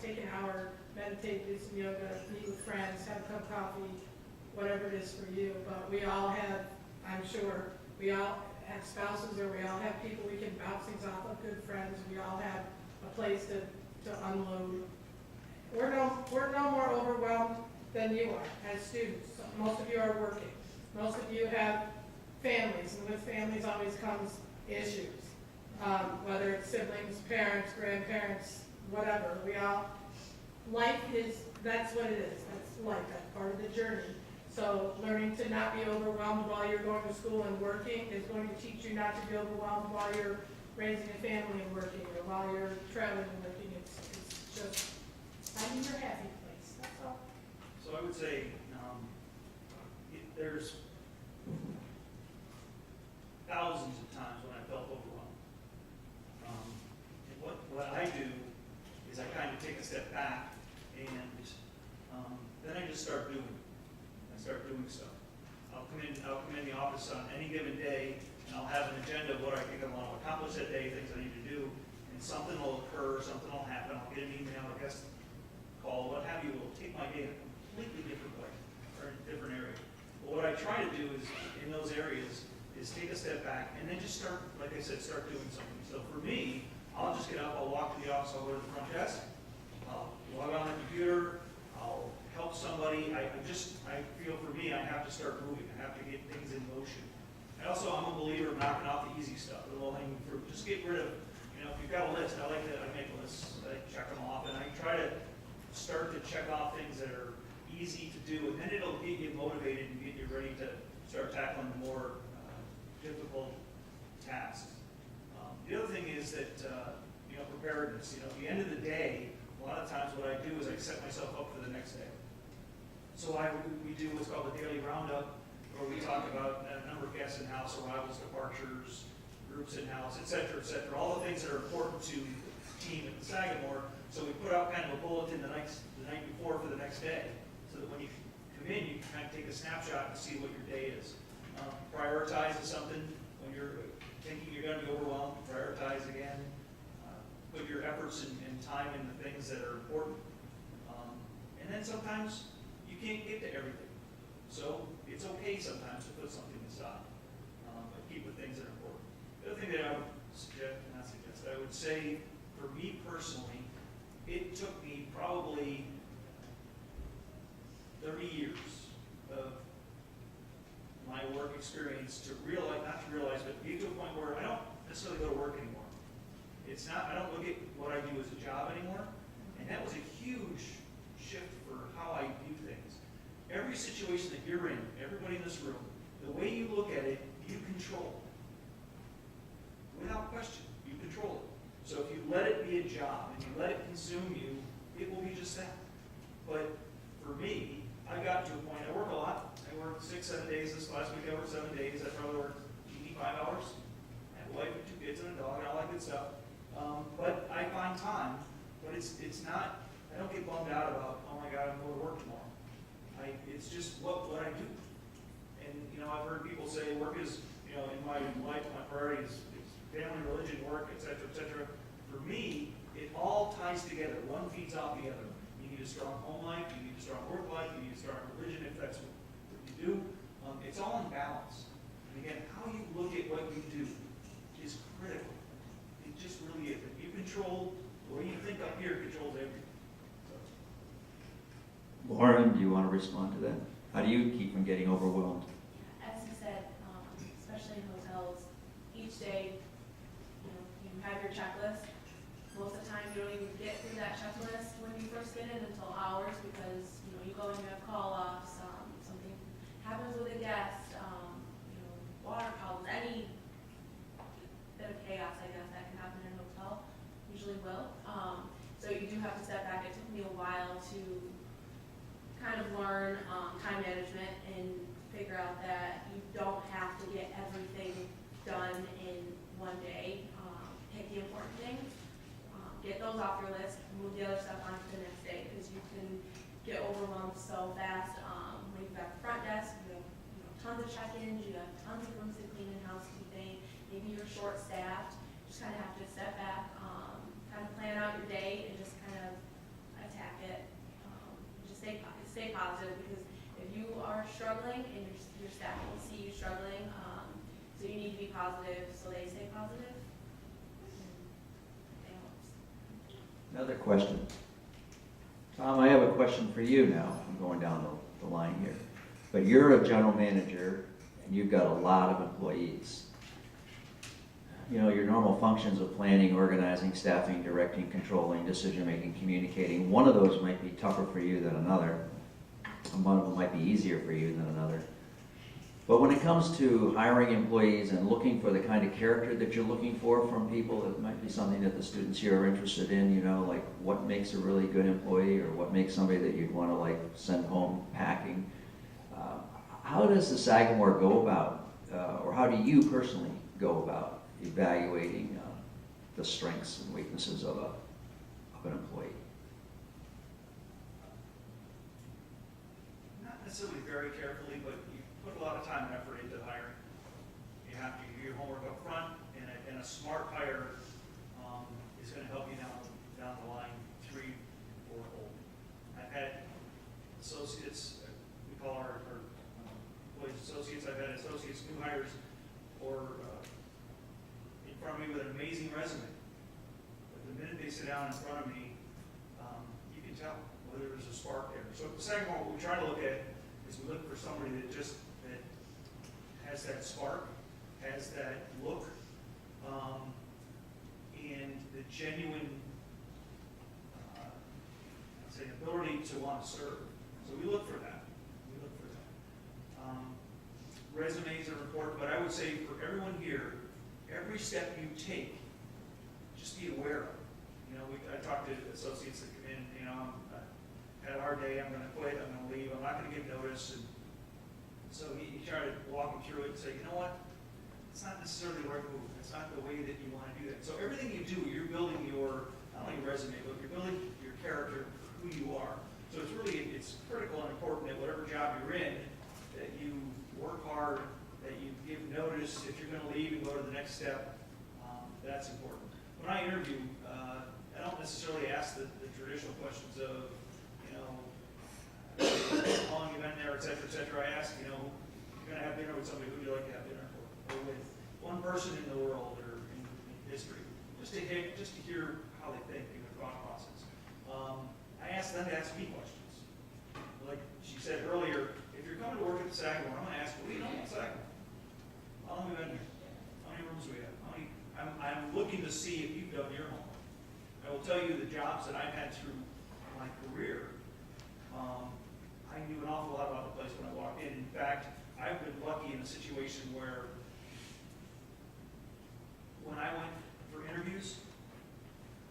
take an hour, meditate, do some yoga, meet with friends, have a cup of coffee, whatever it is for you. But we all have, I'm sure, we all have spouses, or we all have people we can bounce things off of, good friends. We all have a place to unload. We're no more overwhelmed than you are as students. So most of you are working. Most of you have families, and with families always comes issues. Whether it's siblings, parents, grandparents, whatever. Life is, that's what it is. That's life, that's part of the journey. So learning to not be overwhelmed while you're going to school and working is going to teach you not to be overwhelmed while you're raising a family and working, or while you're traveling and working. It's just finding your happy place, that's all. So I would say, there's thousands of times when I felt overwhelmed. And what I do is I kind of take a step back, and then I just start doing. I start doing stuff. I'll come in the office on any given day, and I'll have an agenda of what I think I want to accomplish that day, things I need to do, and something will occur, something will happen. I'll get an email, a guest call, what have you, will take my day in a completely different way, or in a different area. But what I try to do is, in those areas, is take a step back and then just start, like I said, start doing something. So for me, I'll just get up, I'll walk to the office, I'll go to the front desk, I'll log on the computer, I'll help somebody. I feel for me, I have to start moving. I have to get things in motion. I'm a believer of knocking off the easy stuff, the low-hanging fruit. Just get rid of, if you've got a list, I make lists, I check them off, and I try to start to check off things that are easy to do, and then it'll get you motivated and get you ready to start tackling the more difficult tasks. The other thing is that, preparedness. At the end of the day, a lot of times what I do is I set myself up for the next day. So we do what's called a daily roundup, where we talk about a number of guests in-house, arrivals, departures, groups in-house, et cetera, all the things that are important to the team at the Sagamore. So we put out kind of a bulletin the night before for the next day, so that when you come in, you can kind of take a snapshot and see what your day is. Prioritize is something. When you're thinking you're going to be overwhelmed, prioritize again. Put your efforts and time into things that are important. And then sometimes you can't get to everything. So it's okay sometimes to put something aside, but keep the things that are important. The other thing that I would I would say, for me personally, it took me probably 30 years of my work experience to realize, but get to a point where I don't necessarily go to work anymore. I don't look at what I do as a job anymore, and that was a huge shift for how I view things. Every situation that you're in, everybody in this room, the way you look at it, you control. Without question, you control it. So if you let it be a job and you let it consume you, it will be just that. But for me, I got to a point, I work a lot. I worked 6-7 days this last week. I worked 7 days. I probably worked 85 hours. I have a wife and 2 kids and a dog and all that good stuff. But I find time, but it's not, I don't get bummed out about, oh my God, I'm going to work tomorrow. It's just what I do. And, I've heard people say work is, in my life, my priority is family, religion, work, et cetera, et cetera. For me, it all ties together. One feeds off the other. You need a strong home life, you need a strong work life, you need a strong religion if that's what you do. It's all in balance. And again, how you look at what you do is critical. It just really is. If you control, the way you think up here controls everything. Lauren, do you want to respond to that? How do you keep from getting overwhelmed? As you said, especially in hotels, each day, you have your checklist. Most of the time, you don't even get through that checklist when you first get in until hours because, you go and you have call-offs, something happens with a guest, water problems, any bit of chaos, I guess, that can happen in a hotel, usually will. So you do have to step back. It took me a while to kind of learn time management and figure out that you don't have to get everything done in one day. Pick the important things, get those off your list, move the other stuff on to the next day because you can get overwhelmed so fast. When you've got the front desk, you have tons of check-ins, you have tons of rooms to clean and housekeeping, maybe you're short-staffed, you just kind of have to step back, kind of plan out your day and just kind of attack it. Just stay positive because if you are struggling and your staff will see you struggling, so you need to be positive so they stay positive. It helps. Another question. Tom, I have a question for you now. I'm going down the line here. But you're a general manager and you've got a lot of employees. Your normal functions of planning, organizing, staffing, directing, controlling, decision-making, communicating, one of those might be tougher for you than another. And one of them might be easier for you than another. But when it comes to hiring employees and looking for the kind of character that you're looking for from people, it might be something that the students here are interested in, like what makes a really good employee or what makes somebody that you'd want to send home packing. How does the Sagamore go about, or how do you personally go about evaluating the strengths and weaknesses of an employee? Not necessarily very carefully, but you put a lot of time and effort into hiring. You have to do your homework up front, and a smart hire is going to help you down the line 3 or 4. I've had associates, we call our employees associates. I've had associates, new hires, or in front of me with an amazing resume. But the minute they sit down in front of me, you can tell whether there's a spark there. So at the second one, what we try to look at is we look for somebody that has that spark, has that look, and the genuine, ability to want to serve. So we look for that. Resumes are important, but I would say for everyone here, every step you take, just be aware of. I talk to associates that come in, I had a hard day, I'm going to quit, I'm going to leave, I'm not going to give notice. And so you try to walk them through it and say, you know what, it's not necessarily the right move. It's not the way that you want to do that. So everything you do, you're building your, not only your resume, but you're building your character, who you are. So it's critical and important that whatever job you're in, that you work hard, that you give notice if you're going to leave and go to the next step. That's important. When I interview, I don't necessarily ask the traditional questions of, how long you've been there, et cetera, I ask, you're going to have dinner with somebody, who would you like to have dinner for? Or with one person in the world or in history, just to hear how they think in their thought process. I ask them to ask me questions. Like she said earlier, if you're coming to work at the Sagamore, I'm going to ask, what do you know about Sagamore? How long have you been here? How many rooms do we have? I'm looking to see if you've done your homework. I will tell you the jobs that I've had through my career, I knew an awful lot about the place when I walked in. In fact, I've been lucky in a situation where when I went for interviews,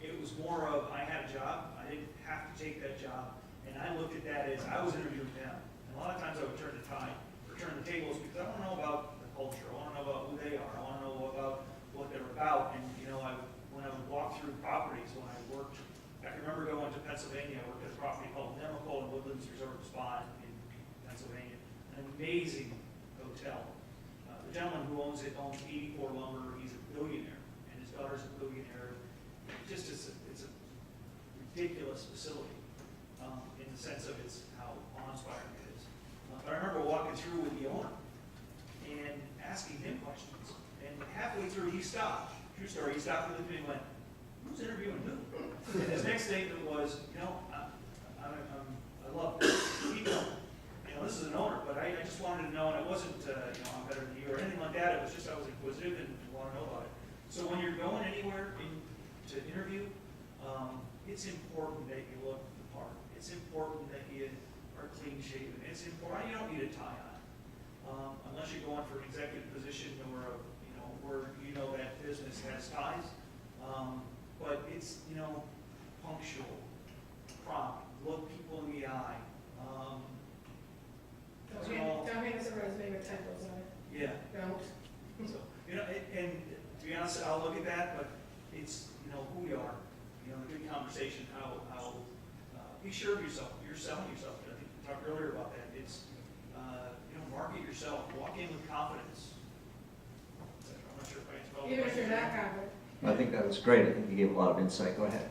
it was more of I had a job, I didn't have to take that job, and I looked at that as I was interviewing them. And a lot of times I would turn the tables because I want to know about the culture, I want to know about who they are, I want to know about what they're about. And when I would walk through properties, when I worked, I can remember going to Pennsylvania. I worked at a property called Nemacolin Woodlands Resort and Spa in Pennsylvania, an amazing hotel. The gentleman who owns it owns 84 Lumber. He's a billionaire. just it's a ridiculous facility in the sense of how awe-inspiring it is. But I remember walking through with the owner and asking him questions. And halfway through, he stopped. True story. He stopped and looked at me and went, "Who's interviewing who?" And his next statement was, I love this. Keep going. This is an owner, but I just wanted to know, and it wasn't, I'm better than you or anything like that. It was just I was inquisitive and want to know about it. So when you're going anywhere to interview, it's important that you look the part. It's important that you are clean shaven. It's important. You don't need a tie on, unless you're going for an executive position or where that business has ties. But it's punctual, prompt, look people in the eye. Don't hand us a resume with typos on it. Yeah. Don't. So, and to be honest, I'll look at that, but it's, who you are, the good conversation, how be sure of yourself. You're selling yourself. I think we talked earlier about that. It's, market yourself. Walk in with confidence. I'm not sure if I answered all the Even if questions. you're not confident. I think that was great. I think you gave a lot of insight. Go ahead.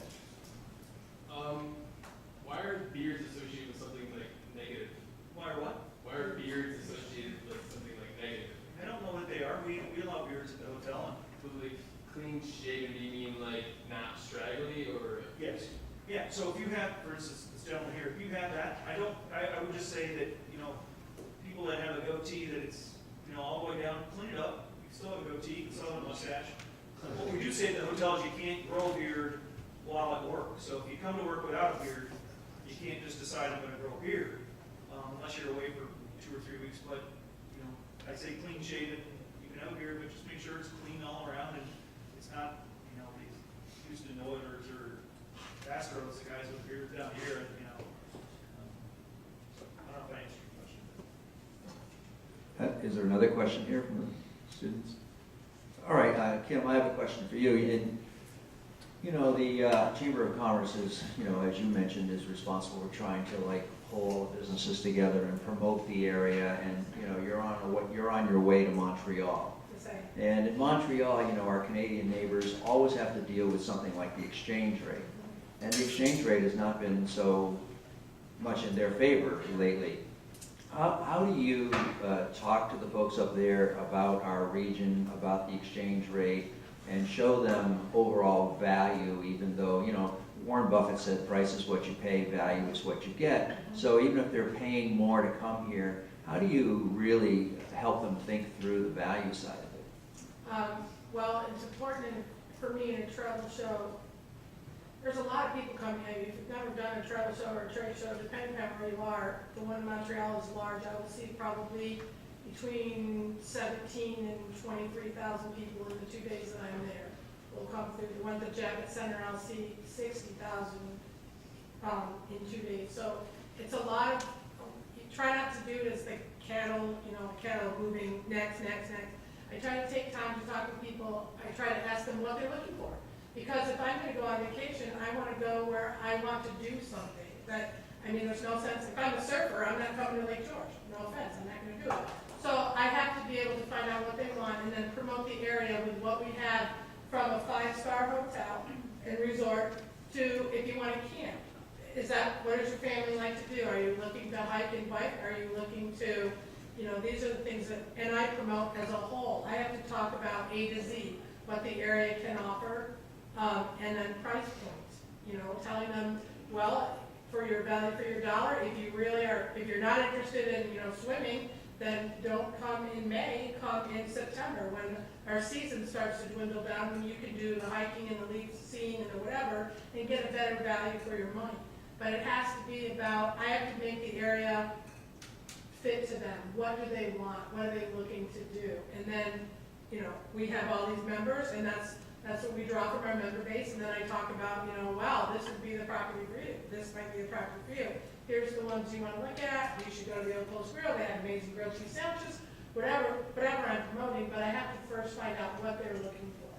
Why are beards associated with something like negative? Why or what? Why are beards associated with something like negative? I don't know what they are. We allow beards at the hotel. So like clean shaven, do you mean like not straggly or? Yes. Yeah. So if you have, for instance, this gentleman here, if you have that, I would just say that, people that have a goatee that it's, all the way down, clean it up. You can still have a goatee, you can still have a mustache. What we do say at the hotel is you can't grow a beard while at work. So if you come to work without a beard, you can't just decide I'm going to grow a beard, unless you're away for 2 or 3 weeks. But, I say clean shaven. You can have a beard, but just make sure it's clean all around and it's not, these Houston Oilers or Astros, the guys with beards down here, so I don't know if I answered your question. Is there another question here from the students? All right, Kim, I have a question for you. The Chamber of Commerce is, as you mentioned, is responsible for trying to pull businesses together and promote the area. And you're on your way to Montreal. And in Montreal, our Canadian neighbors always have to deal with something like the exchange rate. And the exchange rate has not been so much in their favor lately. How do you talk to the folks up there about our region, about the exchange rate, and show them overall value, even though, Warren Buffett said price is what you pay, value is what you get. So even if they're paying more to come here, how do you really help them think through the value side of it? Well, it's important for me in a travel show. There's a lot of people coming in. If you've never done a travel show or a trade show, depending on where you are, the one in Montreal is large. I will see probably between 17 and 23,000 people in the 2 days that I'm there. Will come through. The one at the Javits Center, I'll see 60,000 in 2 days. So it's a lot of, you try not to do it as the cattle, cattle moving next. I try to take time to talk to people. I try to ask them what they're looking for. Because if I'm going to go on vacation, I want to go where I want to do something. There's no sense, if I'm a surfer, I'm not coming to Lake George. No offense, I'm not going to do it. So I have to be able to find out what they want and then promote the area with what we have, from a 5-star hotel and resort to if you want to camp. What does your family like to do? Are you looking to hike and bike? Are you looking to, these are the things that, and I promote as a whole. I have to talk about A to Z, what the area can offer, and then price points. Telling them, well, for your value for your dollar, if you're not interested in, swimming, then don't come in May, come in September when our season starts to dwindle down, when you can do the hiking and the leaf seeing and the whatever and get a better value for your money. But it has to be about, I have to make the area fit to them. What do they want? What are they looking to do? And then, we have all these members, and that's what we draw from our member base. And then I talk about, wow, this would be the property for you. This might be the property for you. Here's the ones you want to look at. You should go to the Old Post Grill. They have amazing grilled cheese sandwiches. Whatever I'm promoting, but I have to first find out what they're looking for.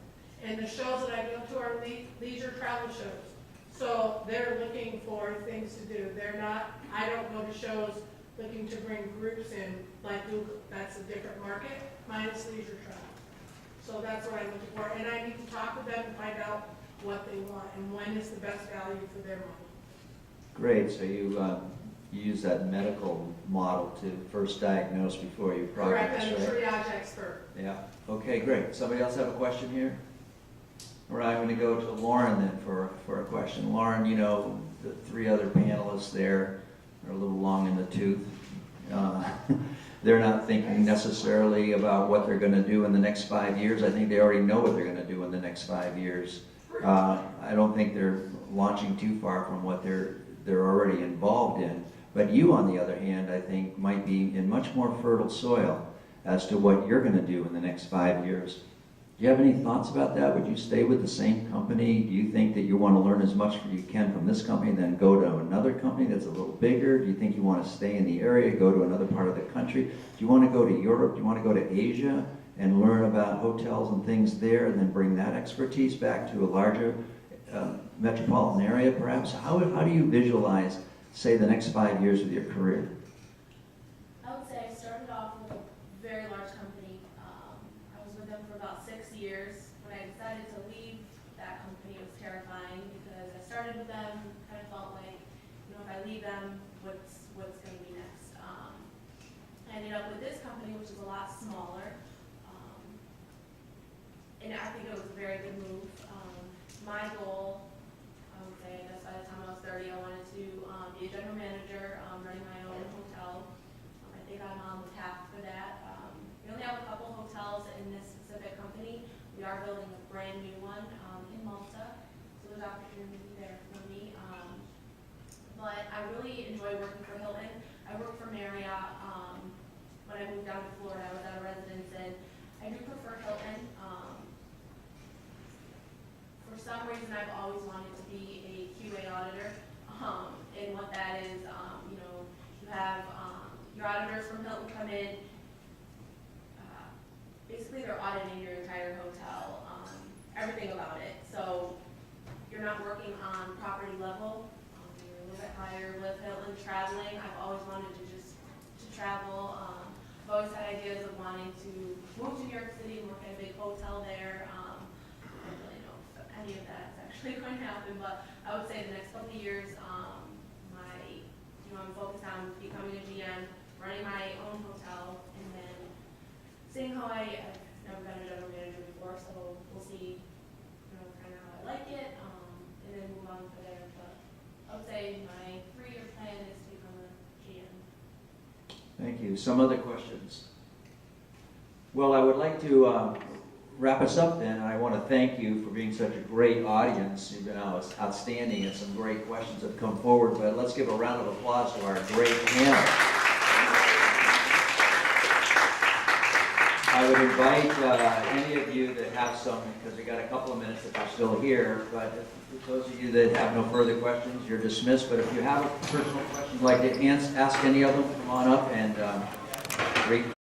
And the shows that I go to are leisure travel shows. So they're looking for things to do. I don't go to shows looking to bring groups in like Google. That's a different market. Mine is leisure travel. So that's what I'm looking for. And I need to talk with them and find out what they want and when is the best value for their money. Great, so you use that medical model to first diagnose before you progress, Correct, I'm a right? triage expert. Yeah, okay, great. Somebody else have a question here? All right, I'm gonna go to Lauren then for a question. Lauren, you know, the three other panelists there are a little long in the tooth. They're not thinking necessarily about what they're gonna do in the next 5 years. I think they already know what they're gonna do in the next 5 years. I don't think they're launching too far from what they're already involved in. But you, on the other hand, I think might be in much more fertile soil as to what you're gonna do in the next 5 years. Do you have any thoughts about that? Would you stay with the same company? Do you think that you want to learn as much as you can from this company, then go to another company that's a little bigger? Do you think you want to stay in the area, go to another part of the country? Do you want to go to Europe? Do you want to go to Asia and learn about hotels and things there, and then bring that expertise back to a larger metropolitan area, perhaps? How do you visualize, say, the next 5 years of your career? I would say I started off with a very large company. I was with them for about 6 years. When I decided to leave that company, it was terrifying because I started with them, kind of felt like, you know, if I leave them, what's going to be next? I ended up with this company, which is a lot smaller, and I think it was a very good move. My goal, I would say, I guess by the time I was 30, I wanted to be a general manager, running my own hotel. I think I'm on the path for that. We only have a couple hotels in this specific company. We are building a brand new one in Malta, so there's opportunity there for me. But I really enjoy working for Hilton. I work for Marriott. When I moved down to Florida, I was at a residence, and I do prefer Hilton. For some reason, I've always wanted to be a QA auditor, and what that is, you know, you have your auditors from Hilton come in. Basically, they're auditing your entire hotel, everything about it. So you're not working on property level. You're a little bit higher with Hilton traveling. I've always wanted to travel. I've always had ideas of wanting to move to New York City and work at a big hotel there. I don't really know if any of that is actually going to happen, but I would say the next couple of years, I'm focused on becoming a GM, running my own hotel, and then seeing how I've never been a general manager before, so we'll see, kind of how I like it, and then move on from there. But I would say my 3-year plan is to become a GM. Thank you. Some other questions? Well, I would like to wrap us up then. I want to thank you for being such a great audience. You've been outstanding, and some great questions have come forward, but let's give a round of applause to our great panel. I would invite any of you that have some, because we got a couple of minutes if you're still here, but if those of you that have no further questions, you're dismissed. But if you have a personal question you'd like to ask any of them, come on up and read.